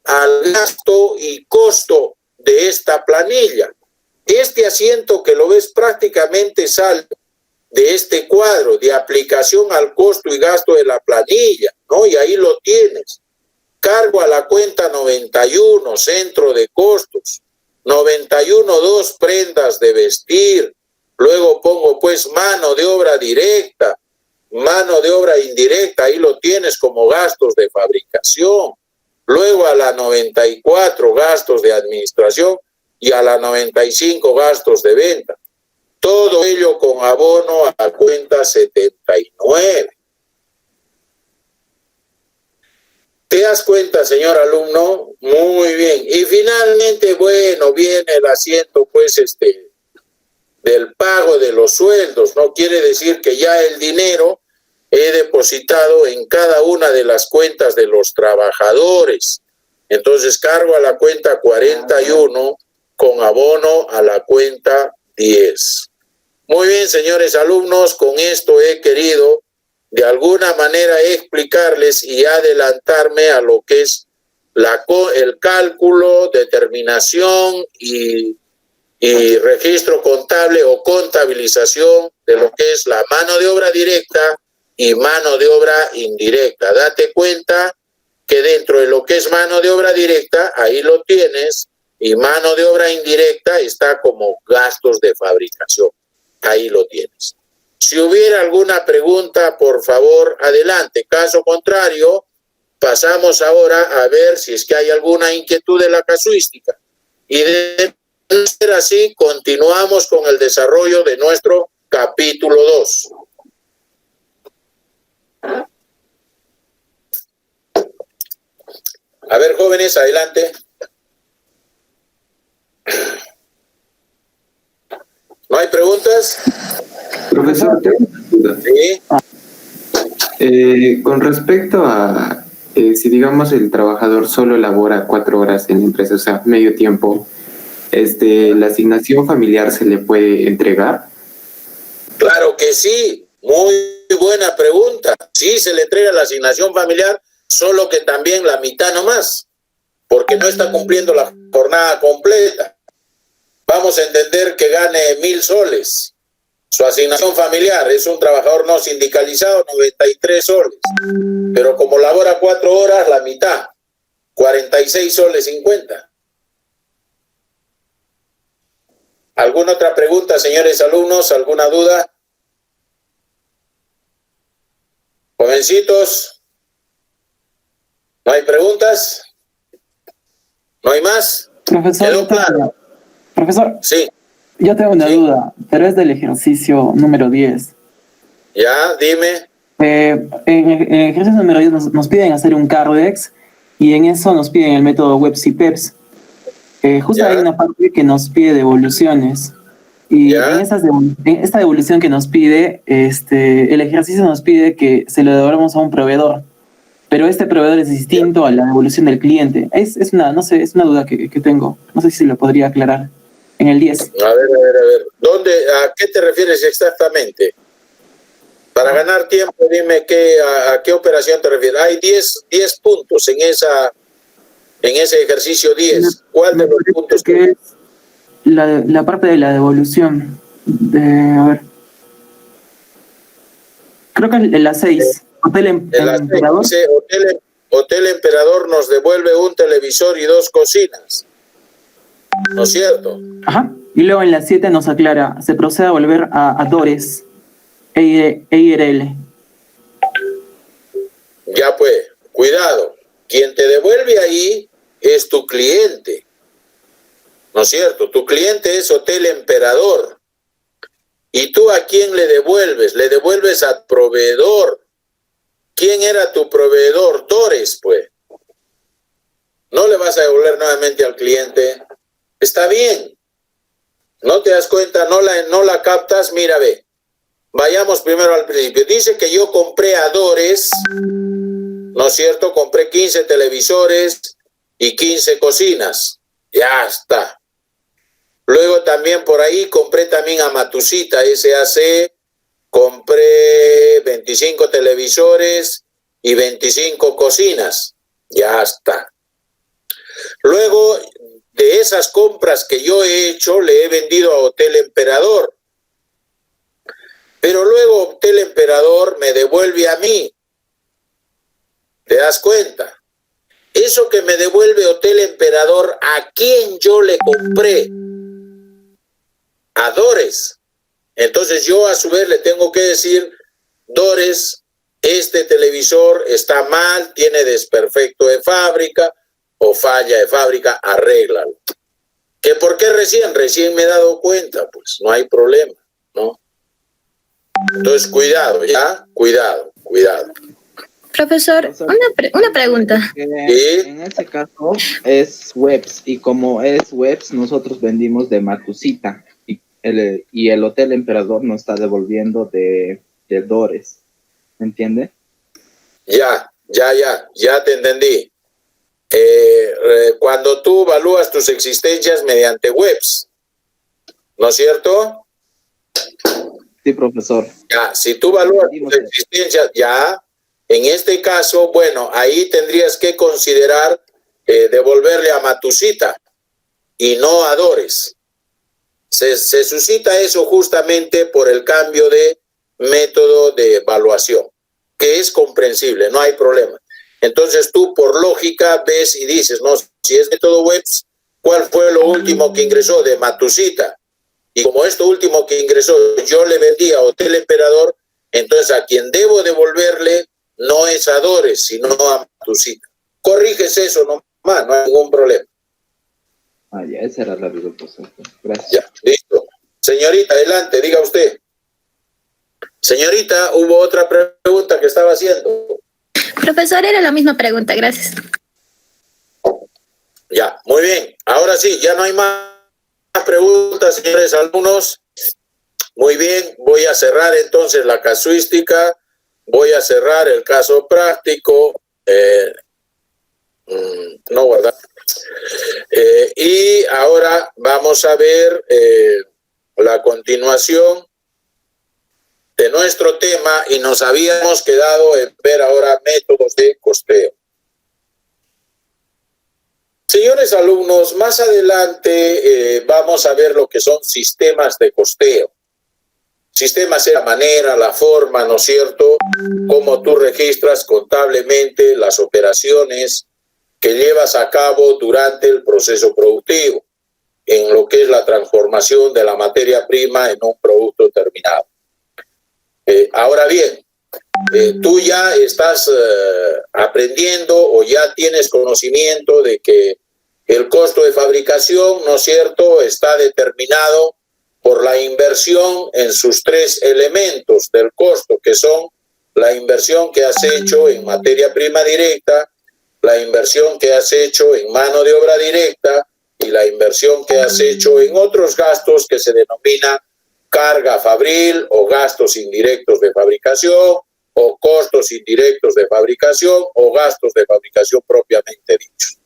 al gasto y costo de esta planilla. Este asiento que lo ves prácticamente sale de este cuadro de aplicación al costo y gasto de la planilla, ¿no? Y ahí lo tienes. Cargo a la cuenta 91, centro de costos. 91.2, prendas de vestir. Luego pongo pues mano de obra directa, mano de obra indirecta, ahí lo tienes como gastos de fabricación. Luego a la 94, gastos de administración, y a la 95, gastos de venta. Todo ello con abono a la cuenta 79. ¿Te das cuenta, señor alumno? Muy bien. Y finalmente, bueno, viene el asiento, pues, del pago de los sueldos. No quiere decir que ya el dinero he depositado en cada una de las cuentas de los trabajadores. Entonces, cargo a la cuenta 41 con abono a la cuenta 10. Muy bien, señores alumnos, con esto he querido de alguna manera explicarles y adelantarme a lo que es el cálculo, determinación y registro contable o contabilización de lo que es la mano de obra directa y mano de obra indirecta. Date cuenta que dentro de lo que es mano de obra directa, ahí lo tienes, y mano de obra indirecta está como gastos de fabricación. Ahí lo tienes. Si hubiera alguna pregunta, por favor, adelante. Caso contrario, pasamos ahora a ver si es que hay alguna inquietud de la casuística. Y de ser así, continuamos con el desarrollo de nuestro capítulo 2. A ver, jóvenes, adelante. ¿No hay preguntas? Profesor, tengo una duda. Sí. Con respecto a si digamos el trabajador solo labora 4 horas en la empresa, o sea, medio tiempo, ¿la asignación familiar se le puede entregar? Claro que sí, muy buena pregunta. Sí, se le entrega la asignación familiar, solo que también la mitad nomás, porque no está cumpliendo la jornada completa. Vamos a entender que gane 1,000 soles. Su asignación familiar es un trabajador no sindicalizado, 93 soles. Pero como labora 4 horas, la mitad, 46 soles 50. ¿Alguna otra pregunta, señores alumnos? ¿Alguna duda? Jovencitos, ¿no hay preguntas? ¿No hay más? Profesor, ¿Quedó claro? Profesor, Sí. yo tengo una duda, pero es del ejercicio número 10. Ya, dime. En el ejercicio número 10 nos piden hacer un CARDEX y en eso nos piden el método WEPS y PEPS. Justo hay una parte que nos pide devoluciones. Y en esta devolución que nos pide, el ejercicio nos pide que se lo devolvamos a un proveedor. Pero este proveedor es distinto a la devolución del cliente. Es una duda que tengo. No sé si lo podría aclarar. en el 10. A ver. ¿A qué te refieres exactamente? Para ganar tiempo, dime a qué operación te refieres. Hay 10 puntos en ese ejercicio 10. ¿Cuál de los puntos? Que es la parte de la devolución. A ver. Creo que en la 6. Hotel Emperador. Dice, Hotel Emperador nos devuelve un televisor y 2 cocinas. ¿No es cierto? Ajá. Y luego en la 7 nos aclara, se procede a volver a Dores, EIRL. Ya pues, cuidado. Quien te devuelve ahí es tu cliente. ¿No es cierto? Tu cliente es Hotel Emperador. ¿Y tú a quién le devuelves? Le devuelves al proveedor. ¿Quién era tu proveedor? Dores, pues. No le vas a devolver nuevamente al cliente. Está bien. ¿No te das cuenta? ¿No la captas? Mira, ve. Vayamos primero al principio. Dice que yo compré a Dores, ¿no es cierto? Compré 15 televisores y 15 cocinas. Ya está. Luego también por ahí compré también a Matusita, SAC, compré 25 televisores y 25 cocinas. Ya está. Luego de esas compras que yo he hecho, le he vendido a Hotel Emperador. Pero luego Hotel Emperador me devuelve a mí. ¿Te das cuenta? Eso que me devuelve Hotel Emperador, ¿a quién yo le compré? A Dores. Entonces yo a su vez le tengo que decir, Dores, este televisor está mal, tiene desperfecto de fábrica o falla de fábrica, arréglalo. ¿Que por qué recién me he dado cuenta? Pues no hay problema, ¿no? Entonces cuidado, ¿ya? Cuidado. Profesor, una pregunta. ¿Sí? En ese caso es Webs, y como es Webs, nosotros vendimos de Matusita y el Hotel Emperador nos está devolviendo de Dores. ¿Me entiende? Ya te entendí. Cuando tú evalúas tus existencias mediante Webs, ¿no es cierto? Sí, profesor. Ya, si tú evalúas tus existencias, ya, en este caso, bueno, ahí tendrías que considerar devolverle a Matusita y no a Dores. Se suscita eso justamente por el cambio de método de evaluación, que es comprensible, no hay problema. Entonces tú por lógica ves y dices, no, si es método Webs, ¿cuál fue lo último que ingresó de Matusita? Y como esto último que ingresó yo le vendí a Hotel Emperador, entonces a quien debo devolverle no es a Dores, sino a Matusita. Corriges eso nomás, no hay ningún problema. Ya, esa era la duda, profesor. Gracias. Ya, listo. Señorita, adelante, diga usted. Señorita, hubo otra pregunta que estaba haciendo. Profesor, era la misma pregunta, gracias. Ya, muy bien. Ahora sí, ya no hay más preguntas, señores alumnos. Muy bien, voy a cerrar entonces la casuística, voy a cerrar el caso práctico, no guardar. Y ahora vamos a ver la continuación de nuestro tema y nos habíamos quedado en ver ahora métodos de costeo. Señores alumnos, más adelante vamos a ver lo que son sistemas de costeo. Sistemas es la manera, la forma, ¿no es cierto?, cómo tú registras contablemente las operaciones que llevas a cabo durante el proceso productivo, en lo que es la transformación de la materia prima en un producto terminado. Ahora bien, tú ya estás aprendiendo o ya tienes conocimiento de que el costo de fabricación, ¿no es cierto?, está determinado por la inversión en sus 3 elementos del costo, que son la inversión que has hecho en materia prima directa, la inversión que has hecho en mano de obra directa y la inversión que has hecho en otros gastos que se denomina carga fabril o gastos indirectos de fabricación o costos indirectos de fabricación o gastos de fabricación propiamente dichos.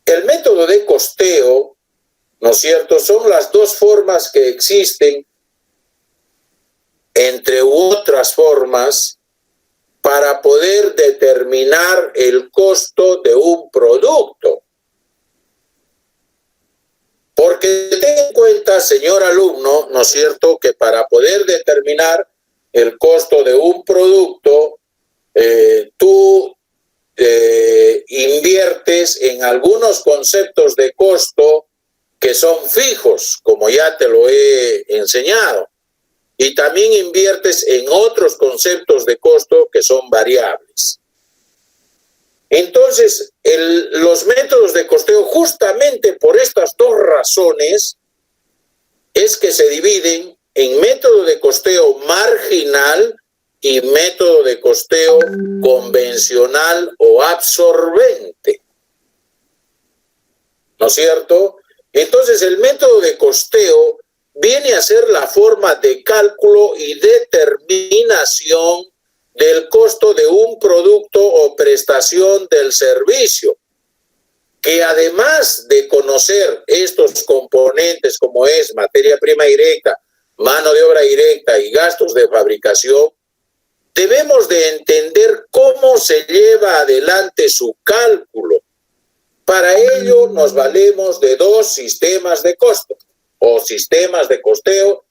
El método de costeo ¿no es cierto? Son las dos formas que existen, entre otras formas, para poder determinar el costo de un producto. Porque ten en cuenta, señor alumno, ¿no es cierto?, que para poder determinar el costo de un producto, tú inviertes en algunos conceptos de costo que son fijos, como ya te lo he enseñado, y también inviertes en otros conceptos de costo que son variables. Entonces, los métodos de costeo, justamente por estas dos razones, es que se dividen en método de costeo marginal y método de costeo convencional o absorbente. ¿No es cierto? Entonces, el método de costeo viene a ser la forma de cálculo y determinación del costo de un producto o prestación del servicio, que además de conocer estos componentes como es materia prima directa, mano de obra directa y gastos de fabricación, debemos de entender cómo se lleva adelante su cálculo. Para ello nos valemos de dos sistemas de costo, o sistemas de costeo,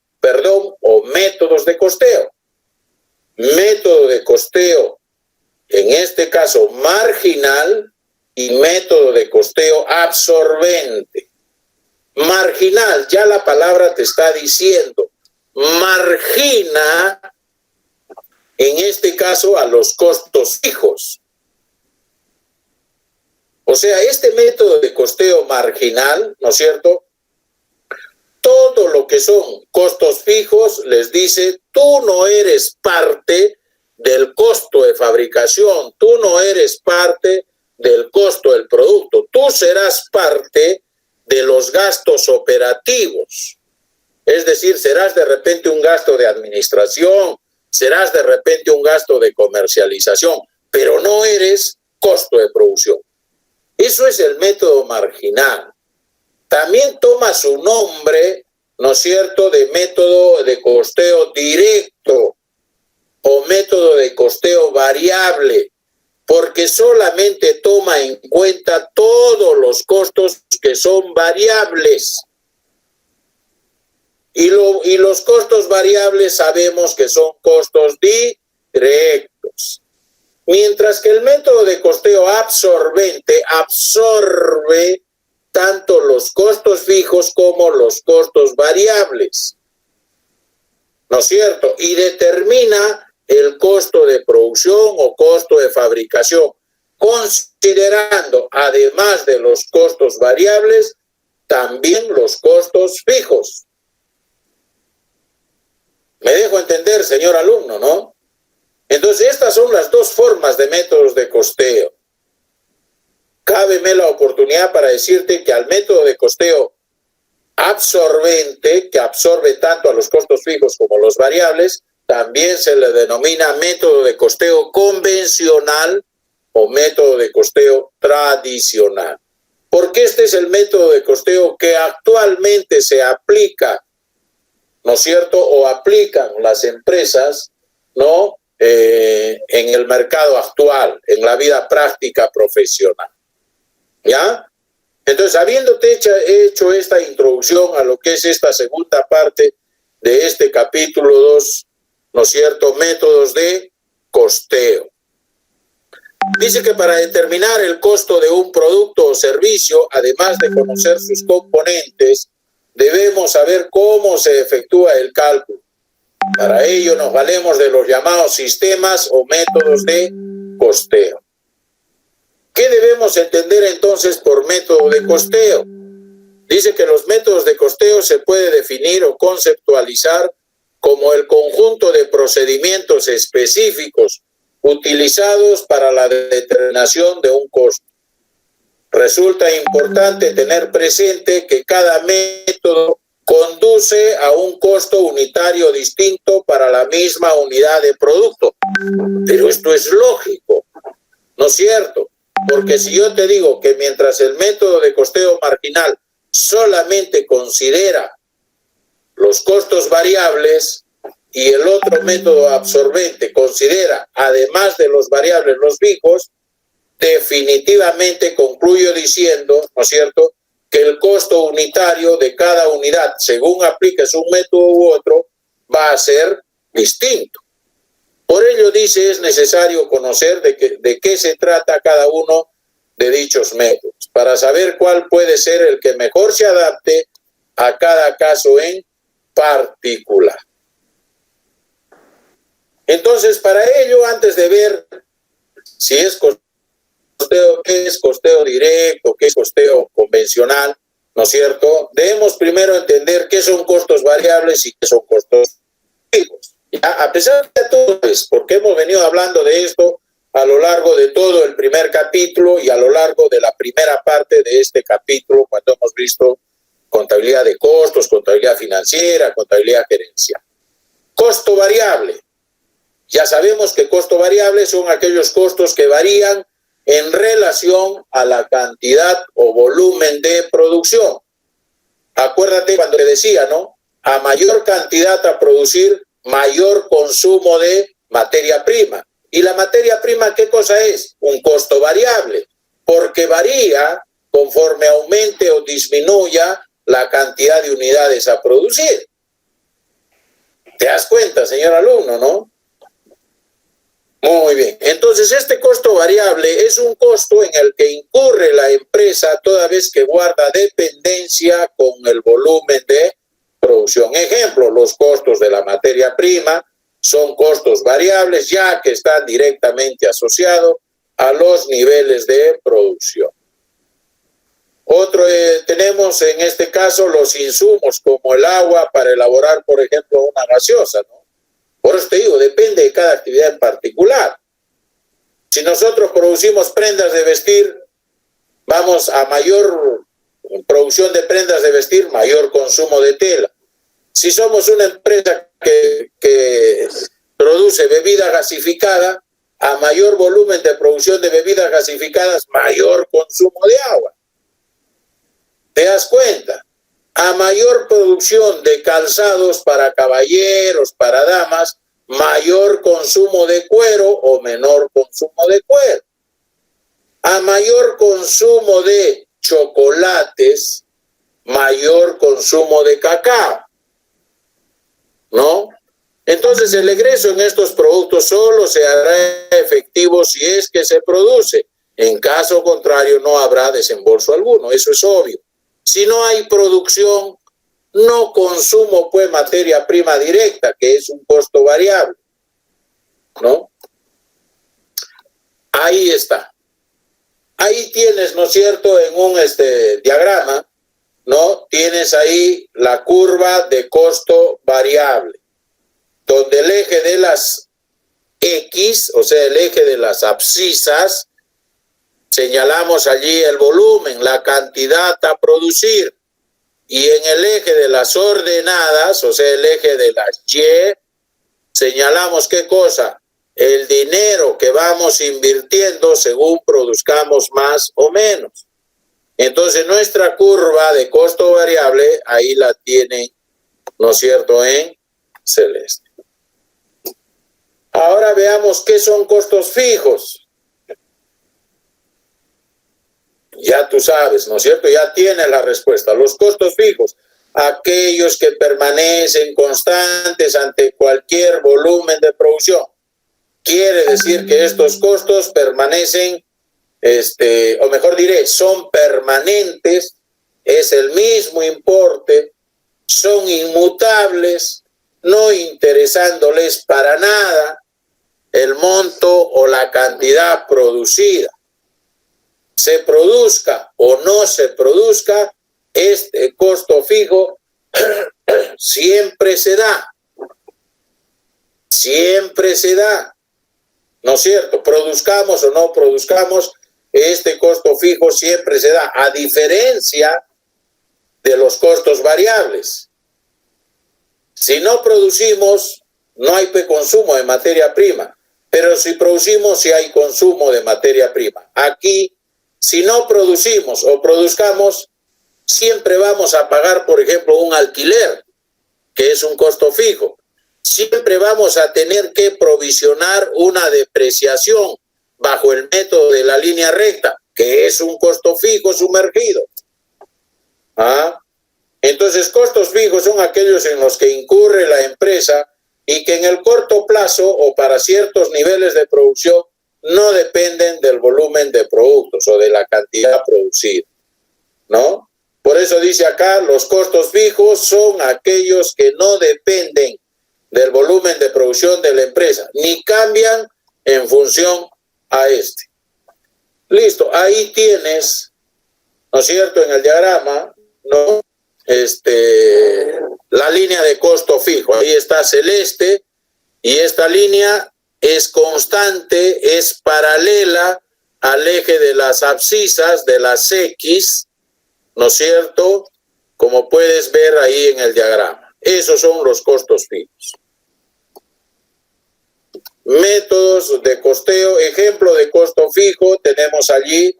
o métodos de costeo. Método de costeo, en este caso marginal, y método de costeo absorbente. Marginal, ya la palabra te está diciendo, margina, en este caso, a los costos fijos. O sea, este método de costeo marginal, ¿no es cierto?, todo lo que son costos fijos les dice, tú no eres parte del costo de fabricación, tú no eres parte del costo del producto, tú serás parte de los gastos operativos. Es decir, serás de repente un gasto de administración, serás de repente un gasto de comercialización, pero no eres costo de producción. Eso es el método marginal. También toma su nombre, ¿no es cierto?, de método de costeo directo o método de costeo variable, porque solamente toma en cuenta todos los costos que son variables. Y los costos variables sabemos que son costos directos. Mientras que el método de costeo absorbente absorbe tanto los costos fijos como los costos variables, ¿no es cierto? Y determina el costo de producción o costo de fabricación, considerando, además de los costos variables, también los costos fijos. Me dejo entender, señor alumno, ¿no? Entonces, estas son las dos formas de métodos de costeo. Cábeme la oportunidad para decirte que al método de costeo absorbente, que absorbe tanto a los costos fijos como los variables, también se le denomina método de costeo convencional o método de costeo tradicional. Porque este es el método de costeo que actualmente se aplica, ¿no es cierto?, o aplican las empresas, ¿no?, en el mercado actual, en la vida práctica profesional. ¿Ya? Entonces, habiéndote hecho esta introducción a lo que es esta segunda parte de este capítulo 2, ¿no es cierto?, métodos de costeo. Dice que para determinar el costo de un producto o servicio, además de conocer sus componentes, debemos saber cómo se efectúa el cálculo. Para ello nos valemos de los llamados sistemas o métodos de costeo. ¿Qué debemos entender entonces por método de costeo? Dice que los métodos de costeo se puede definir o conceptualizar como el conjunto de procedimientos específicos utilizados para la determinación de un costo. Resulta importante tener presente que cada método conduce a un costo unitario distinto para la misma unidad de producto. Pero esto es lógico, ¿no es cierto? Porque si yo te digo que mientras el método de costeo marginal solamente considera los costos variables y el otro método absorbente considera, además de los variables, los fijos, definitivamente concluyo diciendo, ¿no es cierto?, que el costo unitario de cada unidad, según apliques un método u otro, va a ser distinto. Por ello dice, es necesario conocer de qué se trata cada uno de dichos métodos, para saber cuál puede ser el que mejor se adapte a cada caso en particular. Entonces, para ello, antes de ver si es costeo, qué es costeo directo, qué es costeo convencional, ¿no es cierto?, debemos primero entender qué son costos variables y qué son costos fijos. ¿Ya? A pesar de todo, porque hemos venido hablando de esto a lo largo de todo el primer capítulo y a lo largo de la primera parte de este capítulo, cuando hemos visto contabilidad de costos, contabilidad financiera, contabilidad gerencial. Costo variable. Ya sabemos que costo variable son aquellos costos que varían en relación a la cantidad o volumen de producción. Acuérdate cuando te decía, ¿no? A mayor cantidad a producir, mayor consumo de materia prima. ¿Y la materia prima qué cosa es? Un costo variable, porque varía conforme aumente o disminuya la cantidad de unidades a producir. ¿Te das cuenta, señor alumno, no? Muy bien. Entonces, este costo variable es un costo en el que incurre la empresa toda vez que guarda dependencia con el volumen de producción. Ejemplo, los costos de la materia prima son costos variables ya que están directamente asociados a los niveles de producción. Otro, tenemos en este caso los insumos como el agua para elaborar, por ejemplo, una gaseosa, ¿no? Por eso te digo, depende de cada actividad en particular. Si nosotros producimos prendas de vestir, vamos a mayor producción de prendas de vestir, mayor consumo de tela. Si somos una empresa que produce bebida gasificada, a mayor volumen de producción de bebidas gasificadas, mayor consumo de agua. ¿Te das cuenta? A mayor producción de calzados para caballeros, para damas, mayor consumo de cuero o menor consumo de cuero. A mayor consumo de chocolates, mayor consumo de cacao. ¿No? Entonces el egreso en estos productos solo se hará efectivo si es que se produce. En caso contrario no habrá desembolso alguno, eso es obvio. Si no hay producción, no consumo pues materia prima directa, que es un costo variable, ¿no? Ahí está. Ahí tienes, ¿no es cierto?, en un diagrama, ¿no? Tienes ahí la curva de costo variable, donde el eje de las X, o sea, el eje de las abscisas, señalamos allí el volumen, la cantidad a producir, y en el eje de las ordenadas, o sea, el eje de las Y, señalamos ¿qué cosa? El dinero que vamos invirtiendo según produzcamos más o menos. Entonces, nuestra curva de costo variable, ahí la tienen, ¿no es cierto?, en celeste. Ahora veamos qué son costos fijos. Ya tú sabes, ¿no es cierto? Ya tienes la respuesta. Los costos fijos, aquellos que permanecen constantes ante cualquier volumen de producción. Quiere decir que estos costos permanecen, o mejor diré, son permanentes, es el mismo importe, son inmutables, no interesándoles para nada el monto o la cantidad producida. Se produzca o no se produzca, este costo fijo siempre se da. Siempre se da. ¿No es cierto? Produzcamos o no produzcamos, este costo fijo siempre se da, a diferencia de los costos variables. Si no producimos, no hay consumo de materia prima, pero si producimos, sí hay consumo de materia prima. Aquí, si no producimos o produzcamos, siempre vamos a pagar, por ejemplo, un alquiler, que es un costo fijo. Siempre vamos a tener que provisionar una depreciación bajo el método de la línea recta, que es un costo fijo sumergido. Entonces, costos fijos son aquellos en los que incurre la empresa y que en el corto plazo o para ciertos niveles de producción no dependen del volumen de productos o de la cantidad producida, ¿no? Por eso dice acá, los costos fijos son aquellos que no dependen del volumen de producción de la empresa, ni cambian en función a este. Listo, ahí tienes, ¿no es cierto?, en el diagrama, ¿no?, la línea de costo fijo. Ahí está celeste y esta línea es constante, es paralela al eje de las abscisas, de las X, ¿no es cierto?, como puedes ver ahí en el diagrama. Esos son los costos fijos. Métodos de costeo, ejemplo de costo fijo, tenemos allí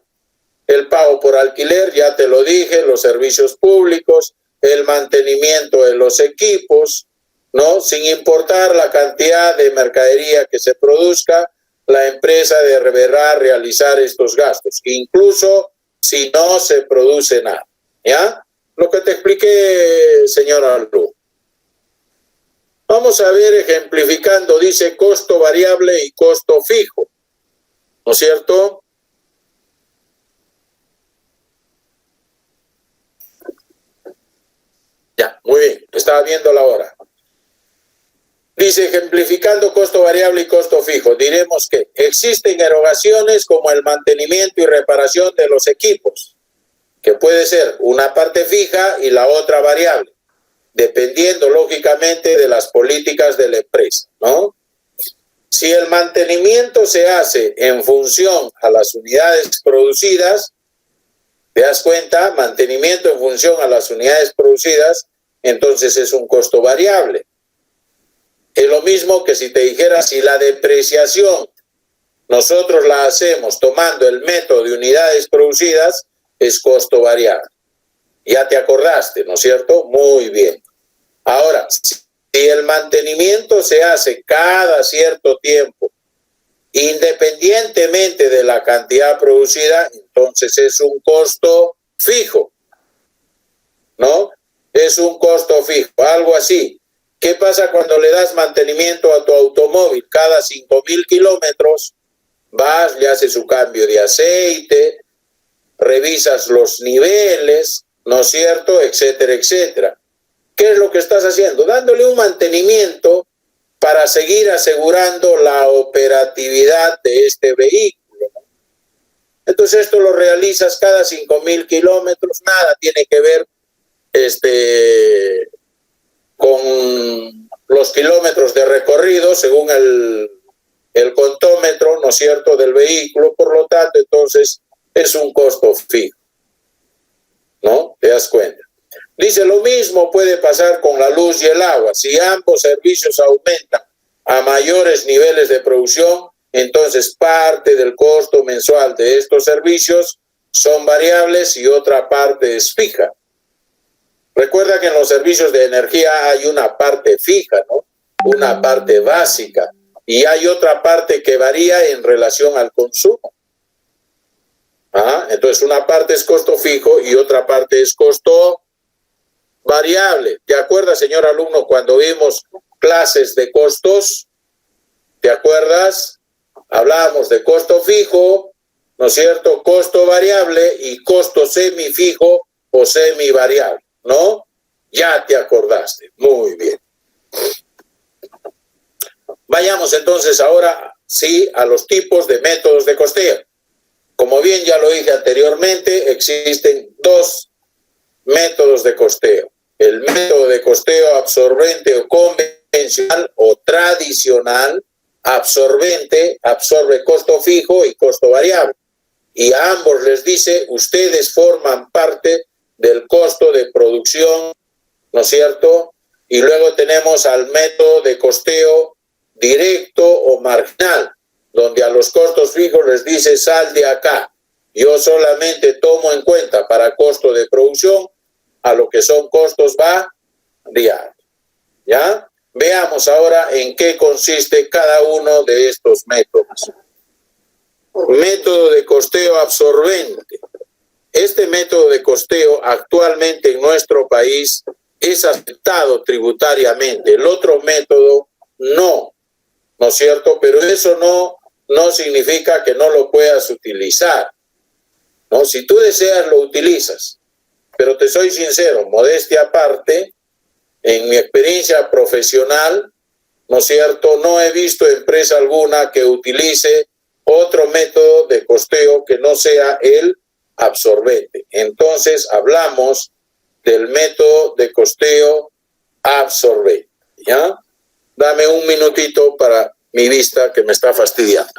el pago por alquiler, ya te lo dije, los servicios públicos, el mantenimiento de los equipos, ¿no? Sin importar la cantidad de mercadería que se produzca, la empresa deberá realizar estos gastos, incluso si no se produce nada, ¿ya? Lo que te expliqué, señora Lu. Vamos a ver ejemplificando, dice costo variable y costo fijo, ¿no es cierto? Ya, muy bien, estaba viendo la hora. Dice, ejemplificando costo variable y costo fijo, diremos que existen erogaciones como el mantenimiento y reparación de los equipos, que puede ser una parte fija y la otra variable, dependiendo lógicamente de las políticas de la empresa, ¿no? Si el mantenimiento se hace en función a las unidades producidas, ¿te das cuenta? Mantenimiento en función a las unidades producidas, entonces es un costo variable. Es lo mismo que si te dijera, si la depreciación nosotros la hacemos tomando el método de unidades producidas, es costo variable. Ya te acordaste, ¿no es cierto? Muy bien. Ahora, si el mantenimiento se hace cada cierto tiempo, independientemente de la cantidad producida, entonces es un costo fijo, ¿no? Es un costo fijo, algo así. ¿Qué pasa cuando le das mantenimiento a tu automóvil? Cada 5,000 kilómetros vas, le haces su cambio de aceite, revisas los niveles, ¿no es cierto?, etcétera, etcétera. ¿Qué es lo que estás haciendo? Dándole un mantenimiento para seguir asegurando la operatividad de este vehículo. Entonces esto lo realizas cada 5,000 kilómetros, nada tiene que ver con los kilómetros de recorrido según el contómetro, ¿no es cierto?, del vehículo, por lo tanto, entonces es un costo fijo, ¿no? ¿Te das cuenta? Dice, lo mismo puede pasar con la luz y el agua. Si ambos servicios aumentan a mayores niveles de producción, entonces parte del costo mensual de estos servicios son variables y otra parte es fija. Recuerda que en los servicios de energía hay una parte fija, ¿no? Una parte básica, y hay otra parte que varía en relación al consumo. Entonces una parte es costo fijo y otra parte es costo variable. ¿Te acuerdas, señor alumno, cuando vimos clases de costos? ¿Te acuerdas? Hablábamos de costo fijo, ¿no es cierto?, costo variable y costo semifijo o semivariable, ¿no? Ya te acordaste. Muy bien. Vayamos entonces ahora, sí, a los tipos de métodos de costeo. Como bien ya lo dije anteriormente, existen dos métodos de costeo. El método de costeo absorbente o convencional o tradicional. Absorbente absorbe costo fijo y costo variable. Y a ambos les dice, ustedes forman parte del costo de producción, ¿no es cierto? Y luego tenemos al método de costeo directo o marginal, donde a los costos fijos les dice, sal de acá. Yo solamente tomo en cuenta para costo de producción a lo que son costos variables. ¿Ya? Veamos ahora en qué consiste cada uno de estos métodos. Método de costeo absorbente. Este método de costeo actualmente en nuestro país es aceptado tributariamente. El otro método no, ¿no es cierto? Pero eso no significa que no lo puedas utilizar, ¿no? Si tú deseas, lo utilizas. Pero te soy sincero, modestia aparte, en mi experiencia profesional, ¿no es cierto?, no he visto empresa alguna que utilice otro método de costeo que no sea el absorbente. Entonces, hablamos del método de costeo absorbente, ¿ya? Dame un minutito para mi vista que me está fastidiando.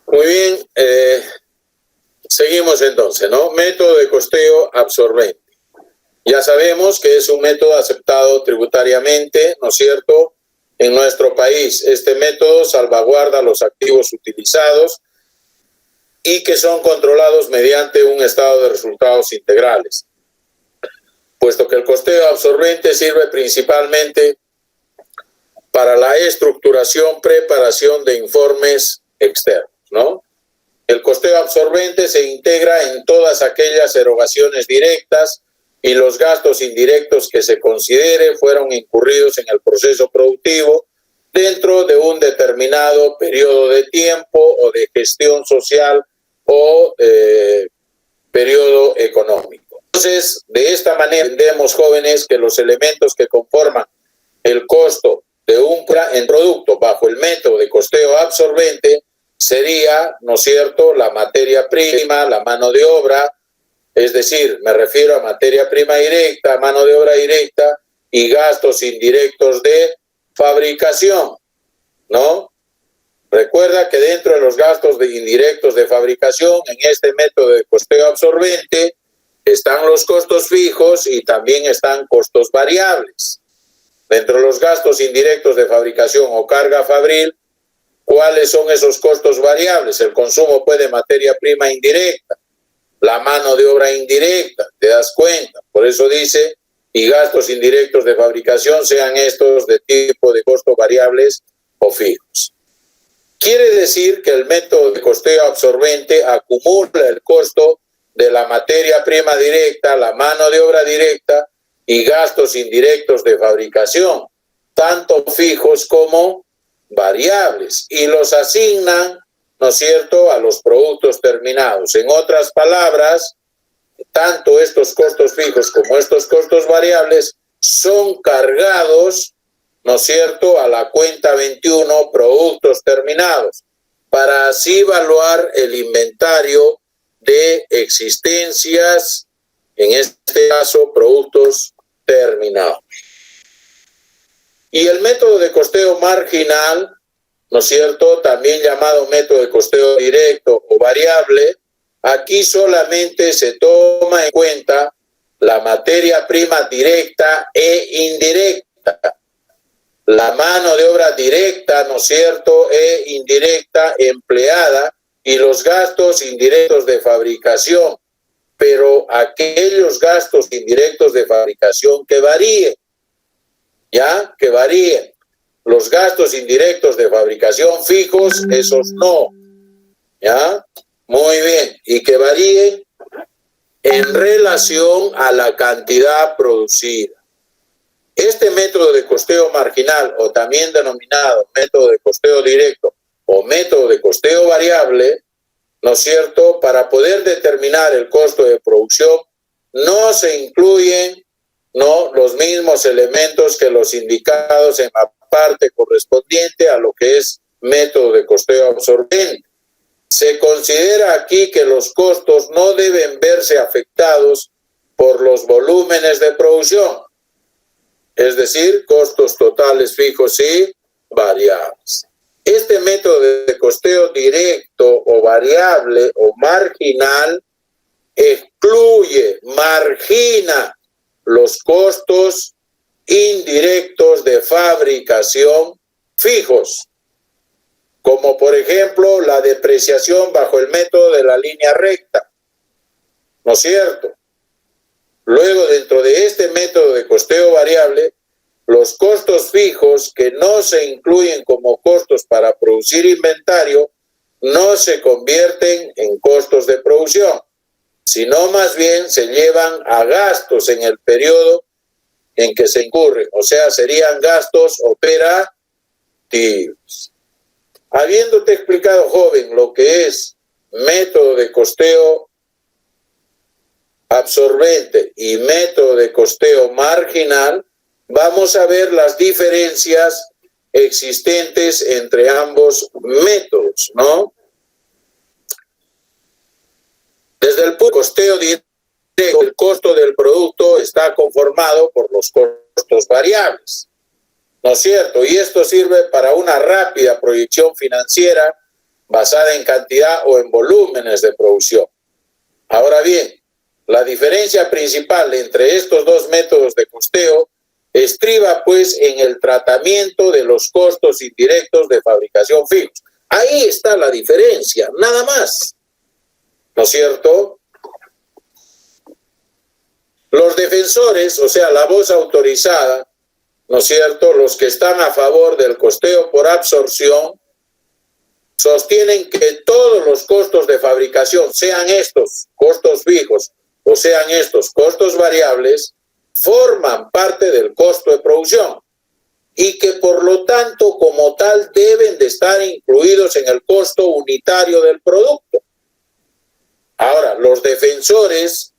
Muy bien, seguimos entonces, ¿no? Método de costeo absorbente. Ya sabemos que es un método aceptado tributariamente, ¿no es cierto?, en nuestro país. Este método salvaguarda los activos utilizados y que son controlados mediante un estado de resultados integrales, puesto que el costeo absorbente sirve principalmente para la estructuración, preparación de informes externos, ¿no? El costeo absorbente se integra en todas aquellas erogaciones directas y los gastos indirectos que se considere fueron incurridos en el proceso productivo dentro de un determinado periodo de tiempo o de gestión social o periodo económico. Entonces, de esta manera entendemos, jóvenes, que los elementos que conforman el costo de un producto bajo el método de costeo absorbente sería, ¿no es cierto?, la materia prima, la mano de obra, es decir, me refiero a materia prima directa, mano de obra directa y gastos indirectos de fabricación, ¿no? Recuerda que dentro de los gastos indirectos de fabricación, en este método de costeo absorbente, están los costos fijos y también están costos variables. Dentro de los gastos indirectos de fabricación o carga fabril, ¿cuáles son esos costos variables? El consumo pues, de materia prima indirecta, la mano de obra indirecta, ¿te das cuenta? Por eso dice, y gastos indirectos de fabricación sean estos de tipo de costos variables o fijos. Quiere decir que el método de costeo absorbente acumula el costo de la materia prima directa, la mano de obra directa y gastos indirectos de fabricación, tanto fijos como variables, y los asignan, ¿no es cierto?, a los productos terminados. En otras palabras, tanto estos costos fijos como estos costos variables son cargados, ¿no es cierto?, a la cuenta 21, productos terminados, para así evaluar el inventario de existencias, en este caso, productos terminados. Y el método de costeo marginal, ¿no es cierto?, también llamado método de costeo directo o variable, aquí solamente se toma en cuenta la materia prima directa e indirecta, la mano de obra directa, ¿no es cierto?, e indirecta empleada y los gastos indirectos de fabricación, pero aquellos gastos indirectos de fabricación que varíen, ¿ya? Que varíen. Los gastos indirectos de fabricación fijos, esos no, ¿ya? Muy bien, y que varíen en relación a la cantidad producida. Este método de costeo marginal, o también denominado método de costeo directo o método de costeo variable, ¿no es cierto?, para poder determinar el costo de producción, no se incluyen, ¿no?, los mismos elementos que los indicados en la parte correspondiente a lo que es método de costeo absorbente. Se considera aquí que los costos no deben verse afectados por los volúmenes de producción, es decir, costos totales fijos y variables. Este método de costeo directo o variable o marginal excluye, margina los costos indirectos de fabricación fijos, como por ejemplo la depreciación bajo el método de la línea recta, ¿no es cierto? Luego, dentro de este método de costeo variable, los costos fijos que no se incluyen como costos para producir inventario no se convierten en costos de producción, sino más bien se llevan a gastos en el periodo en que se incurren, o sea, serían gastos operativos. Habiéndote explicado, joven, lo que es método de costeo absorbente y método de costeo marginal, vamos a ver las diferencias existentes entre ambos métodos, ¿no? Desde el punto de costeo directo, el costo del producto está conformado por los costos variables, ¿no es cierto? Y esto sirve para una rápida proyección financiera basada en cantidad o en volúmenes de producción. Ahora bien, la diferencia principal entre estos dos métodos de costeo estriba pues en el tratamiento de los costos indirectos de fabricación fijos. Ahí está la diferencia, nada más, ¿no es cierto? Los defensores, o sea, la voz autorizada, ¿no es cierto?, los que están a favor del costeo por absorción, sostienen que todos los costos de fabricación, sean estos costos fijos o sean estos costos variables, forman parte del costo de producción y que por lo tanto como tal deben de estar incluidos en el costo unitario del producto. Ahora, los defensores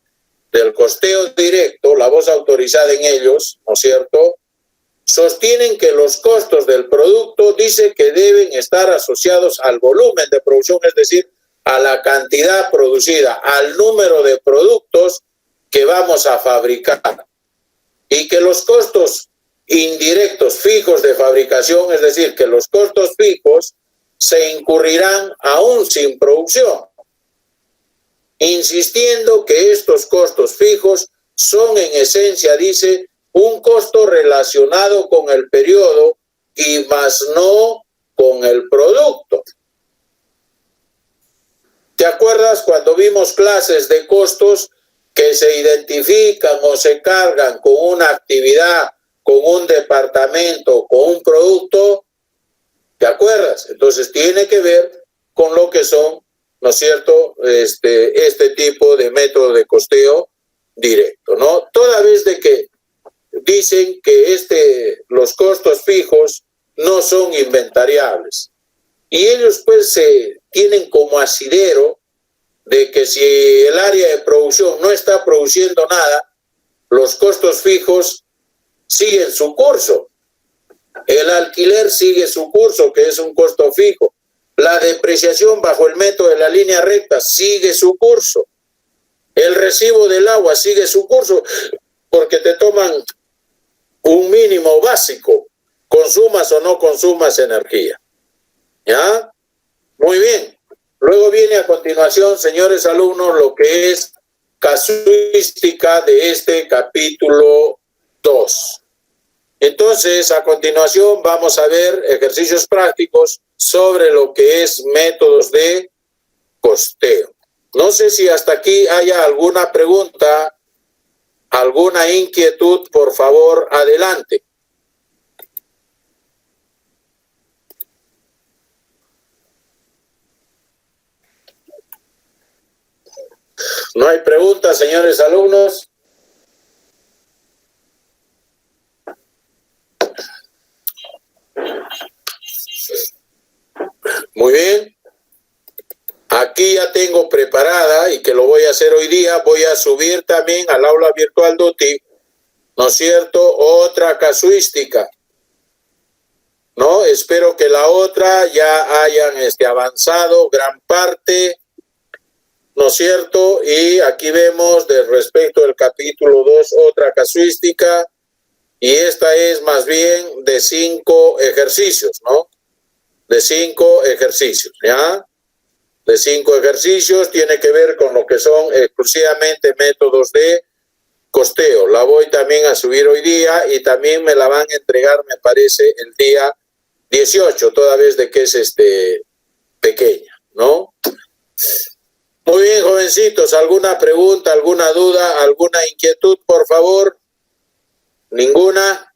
del costeo directo, la voz autorizada en ellos, ¿no es cierto?, sostienen que los costos del producto dice que deben estar asociados al volumen de producción, es decir, a la cantidad producida, al número de productos que vamos a fabricar. Y que los costos indirectos fijos de fabricación, es decir, que los costos fijos se incurrirán aún sin producción, insistiendo que estos costos fijos son en esencia, dice, un costo relacionado con el periodo y más no con el producto. ¿Te acuerdas cuando vimos clases de costos que se identifican o se cargan con una actividad, con un departamento, con un producto? ¿Te acuerdas? Entonces tiene que ver con lo que son, ¿no es cierto?, este tipo de método de costeo directo, ¿no? Toda vez de que dicen que los costos fijos no son inventariables. Y ellos pues se tienen como asidero de que si el área de producción no está produciendo nada, los costos fijos siguen su curso. El alquiler sigue su curso, que es un costo fijo. La depreciación bajo el método de la línea recta sigue su curso. El recibo del agua sigue su curso, porque te toman un mínimo básico, consumas o no consumas energía. ¿Ya? Muy bien. Luego viene a continuación, señores alumnos, lo que es casuística de este capítulo 2. Entonces, a continuación vamos a ver ejercicios prácticos sobre lo que es métodos de costeo. No sé si hasta aquí haya alguna pregunta, alguna inquietud, por favor, adelante. ¿No hay preguntas, señores alumnos? Muy bien. Aquí ya tengo preparada, y que lo voy a hacer hoy día, voy a subir también al aula virtual DUTI, ¿no es cierto?, otra casuística, ¿no? Espero que la otra ya hayan avanzado gran parte, ¿no es cierto? Y aquí vemos respecto del capítulo 2 otra casuística, y esta es más bien de 5 ejercicios, ¿no? De 5 ejercicios, ¿ya? De 5 ejercicios, tiene que ver con lo que son exclusivamente métodos de costeo. La voy también a subir hoy día y también me la van a entregar, me parece, el día 18, toda vez de que es pequeña, ¿no? Muy bien, jovencitos, ¿alguna pregunta, alguna duda, alguna inquietud, por favor? ¿Ninguna?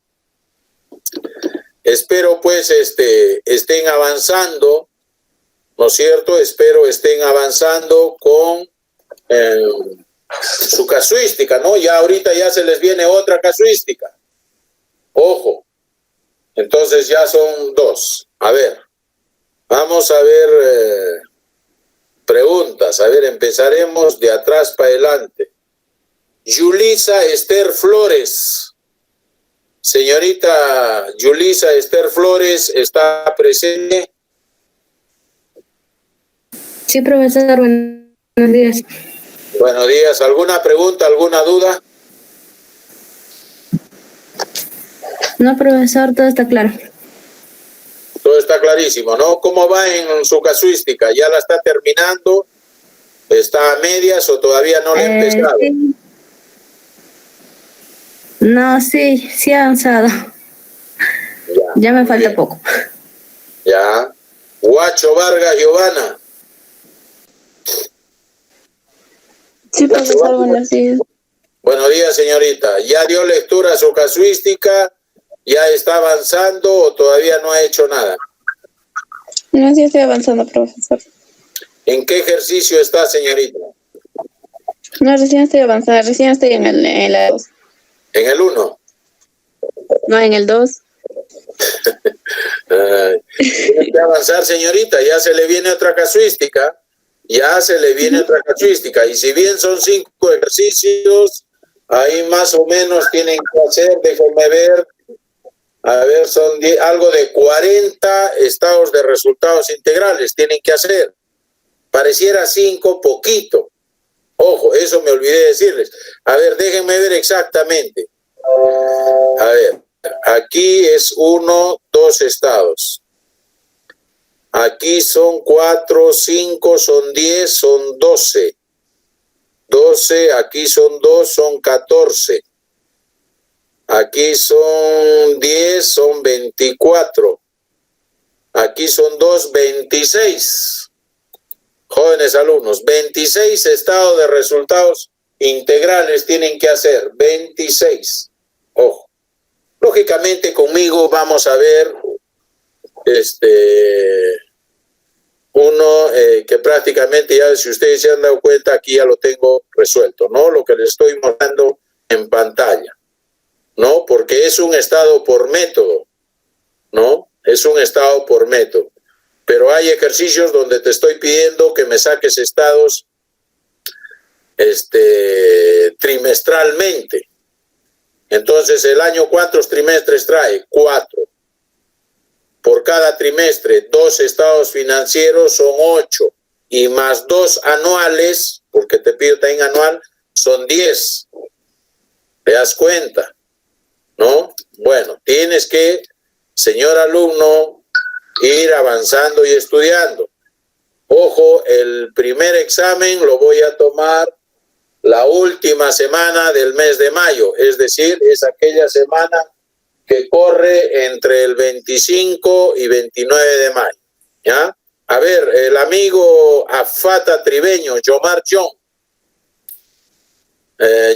Espero pues estén avanzando, ¿no es cierto? Espero estén avanzando con su casuística, ¿no? Ya ahorita ya se les viene otra casuística. Ojo. Entonces ya son 2. A ver, vamos a ver preguntas. A ver, empezaremos de atrás para adelante. Yulisa Esther Flores. Señorita Yulisa Esther Flores, ¿está presente? Sí, profesor, buenos días. Buenos días. ¿Alguna pregunta, alguna duda? No, profesor, todo está claro. Todo está clarísimo, ¿no? ¿Cómo va en su casuística? ¿Ya la está terminando? ¿Está a medias o todavía no la ha empezado? Sí. No, sí ha avanzado. Ya me falta bien. poco. Ya. Guacho Vargas Giovanna. Sí, profesor, buenos días. Buenos días, señorita. ¿Ya dio lectura a su casuística? ¿Ya está avanzando o todavía no ha hecho nada? No, sí estoy avanzando, profesor. ¿En qué ejercicio está, señorita? No, recién estoy avanzando, recién estoy en la 2. ¿En el 1? No, en el 2. Tiene que avanzar, señorita. Ya se le viene otra casuística. Ya se le viene otra casuística. Y si bien son 5 ejercicios, ahí más o menos tienen que hacer, déjenme ver, a ver, son algo de 40 estados de resultados integrales tienen que hacer. Pareciera 5, poquito. Ojo, eso me olvidé decirles. A ver, déjenme ver exactamente. A ver, aquí es 1, 2 estados. Aquí son 4, 5, son 10, son 12. 12, aquí son 2, son 14. Aquí son 10, son 24. Aquí son 2, 26. Jóvenes alumnos, 26 estados de resultados integrales tienen que hacer. 26. Ojo. Lógicamente conmigo vamos a ver uno que prácticamente ya, si ustedes se han dado cuenta, aquí ya lo tengo resuelto, ¿no? Lo que les estoy mostrando en pantalla, ¿no? Porque es un estado por método, ¿no? Es un estado por método. Pero hay ejercicios donde te estoy pidiendo que me saques estados trimestralmente. Entonces, ¿el año cuántos trimestres trae? 4. por cada trimestre, 2 estados financieros son 8, y más 2 anuales, porque te pido también anual, son 10. ¿Te das cuenta? ¿No? Bueno, tienes que, señor alumno, ir avanzando y estudiando. Ojo, el primer examen lo voy a tomar la última semana del mes de mayo, es decir, es aquella semana que corre entre el 25 y 29 de mayo. ¿Ya? A ver, el amigo Afata Tribeño, Yomar John.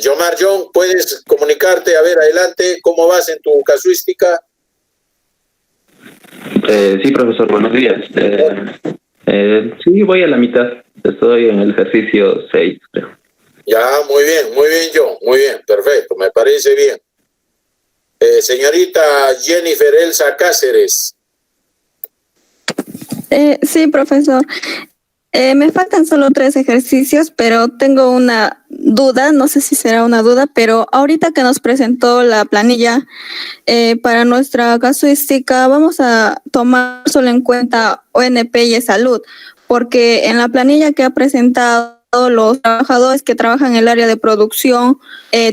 Yomar John, ¿puedes comunicarte? A ver, adelante, ¿cómo vas en tu casuística? Sí, profesor, buenos días. Sí, voy a la mitad. Estoy en el ejercicio 6, creo. Ya, muy bien, John, muy bien, perfecto, me parece bien. Señorita Jennifer Elsa Cáceres. Sí, profesor. Me faltan solo 3 ejercicios, pero tengo una duda, no sé si será una duda, pero ahorita que nos presentó la planilla para nuestra casuística, vamos a tomar solo en cuenta ONP y salud, porque en la planilla que ha presentado los trabajadores que trabajan en el área de producción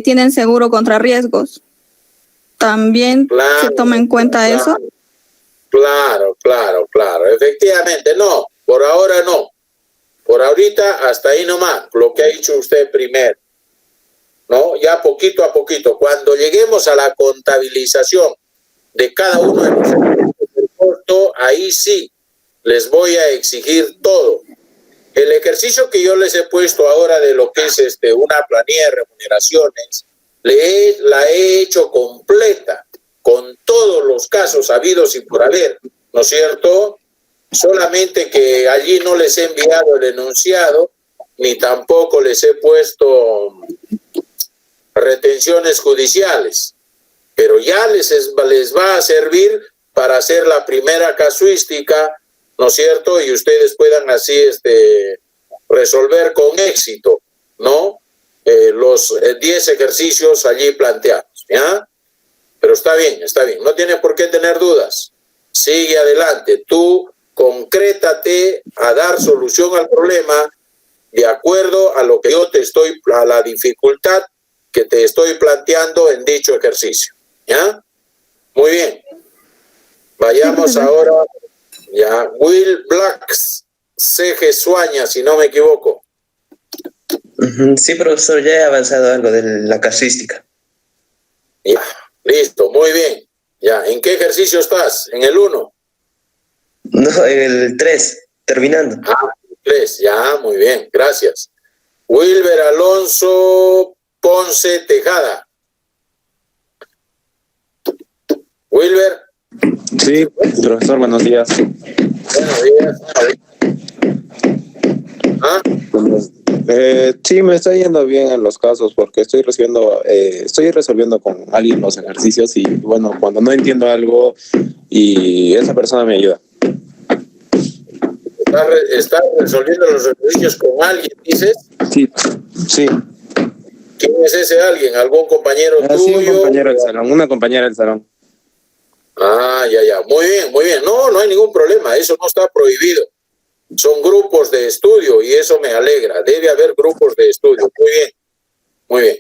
tienen seguro contra riesgos. ¿También se toma en cuenta eso? Claro. Efectivamente, no, por ahora no. Por ahorita hasta ahí nomás, lo que ha dicho usted primero. ¿No? Ya poquito a poquito. Cuando lleguemos a la contabilización de cada uno de los elementos del costo, ahí sí les voy a exigir todo. El ejercicio que yo les he puesto ahora de lo que es una planilla de remuneraciones, la he hecho completa, con todos los casos habidos y por haber, ¿no es cierto? Solamente que allí no les he enviado el enunciado, ni tampoco les he puesto retenciones judiciales, pero ya les va a servir para hacer la primera casuística, ¿no es cierto? Y ustedes puedan así resolver con éxito, ¿no? Los 10 ejercicios allí planteados, ¿ya? Pero está bien, no tiene por qué tener dudas. Sigue adelante, tú concrétate a dar solución al problema de acuerdo a lo que yo a la dificultad que te estoy planteando en dicho ejercicio, ¿ya? Muy bien. Vayamos ahora, ya, Will Blacks, C.G. Suaña, si no me equivoco. Sí, profesor, ya he avanzado algo de la casuística. Ya, listo, muy bien. Ya, ¿en qué ejercicio estás? ¿En el 1? No, el 3, terminando. 3, ya, muy bien, gracias. Wilber Alonso Ponce Tejada. Wilber. Sí, profesor, buenos días. Buenos días. ¿Ah? Sí, me está yendo bien en los casos porque estoy resolviendo con alguien los ejercicios y bueno, cuando no entiendo algo y esa persona me ayuda. ¿Estás resolviendo los ejercicios con alguien, dices? Sí. ¿Quién es ese alguien? ¿Algún compañero tuyo? Sí, un compañero del salón, una compañera del salón. Ya. Muy bien. No hay ningún problema. Eso no está prohibido. Son grupos de estudio y eso me alegra. Debe haber grupos de estudio. Muy bien.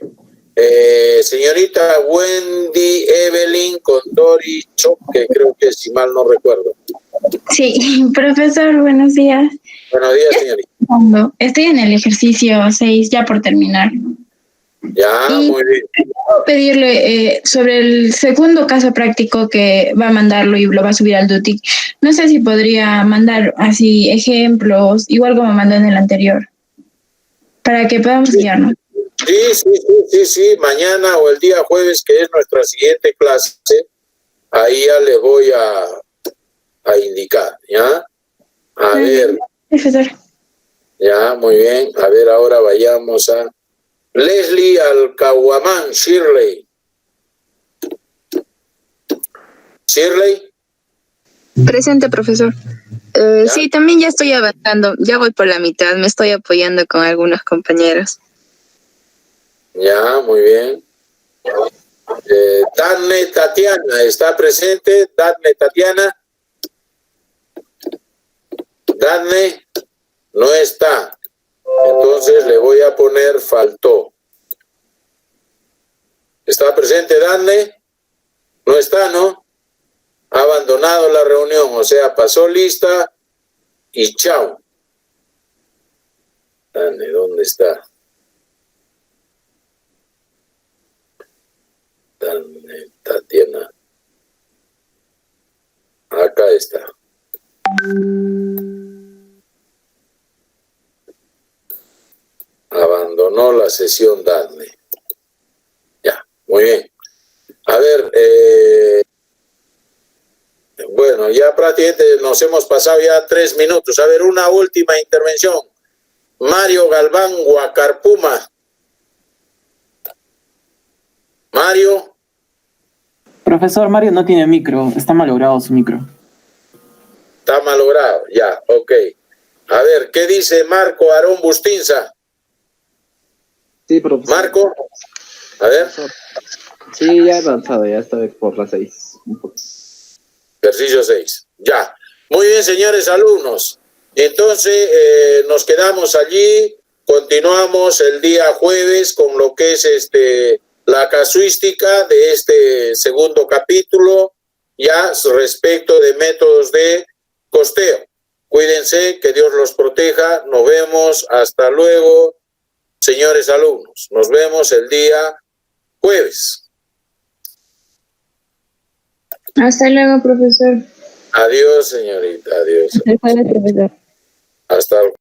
Señorita Wendy Evelyn Condori Choc, que creo que si mal no recuerdo. Sí, profesor, buenos días. Buenos días, señorita. Estoy en el ejercicio 6, ya por terminar. Ya, muy bien. Quiero pedirle sobre el segundo caso práctico que va a mandarlo y lo va a subir al DUTIC. No sé si podría mandar así ejemplos, igual como mandó en el anterior, para que podamos guiarnos. Sí. Mañana o el día jueves, que es nuestra siguiente clase, ahí ya le voy a indicar, ¿ya? A ver. Profesor. Ya, muy bien. A ver, ahora vayamos a Leslie Alcahuamán, Shirley. Shirley. Presente, profesor. Sí, también ya estoy avanzando. Ya voy por la mitad. Me estoy apoyando con algunos compañeros. Ya, muy bien. Dafne Tatiana, ¿está presente? Dafne Tatiana. Dafne no está. Entonces le voy a poner faltó. ¿Está presente Dafne? No está, ¿no? Ha abandonado la reunión, o sea, pasó lista y chao. Dafne, ¿dónde está? Dafne, Tatiana. Acá está. Abandonó la sesión Dafne. Ya, muy bien. A ver, bueno, ya prácticamente nos hemos pasado ya 3 minutos. A ver, una última intervención. Mario Galván, Huacarpuma. Mario. Profesor, Mario no tiene micro, está malogrado su micro. Está malogrado, ya, ok. A ver, ¿qué dice Marco Aarón Bustinza? Sí, profesor. Marco, a ver. Sí, ya he avanzado, ya estoy por las 6. Ejercicio 6, ya. Muy bien, señores alumnos. Entonces, nos quedamos allí, continuamos el día jueves con lo que es la casuística de este segundo capítulo, ya respecto de métodos de costeo. Cuídense, que Dios los proteja, nos vemos, hasta luego, señores alumnos. Nos vemos el día jueves. Hasta luego, profesor. Adiós, señorita, adiós. Hasta luego, profesor. Hasta luego.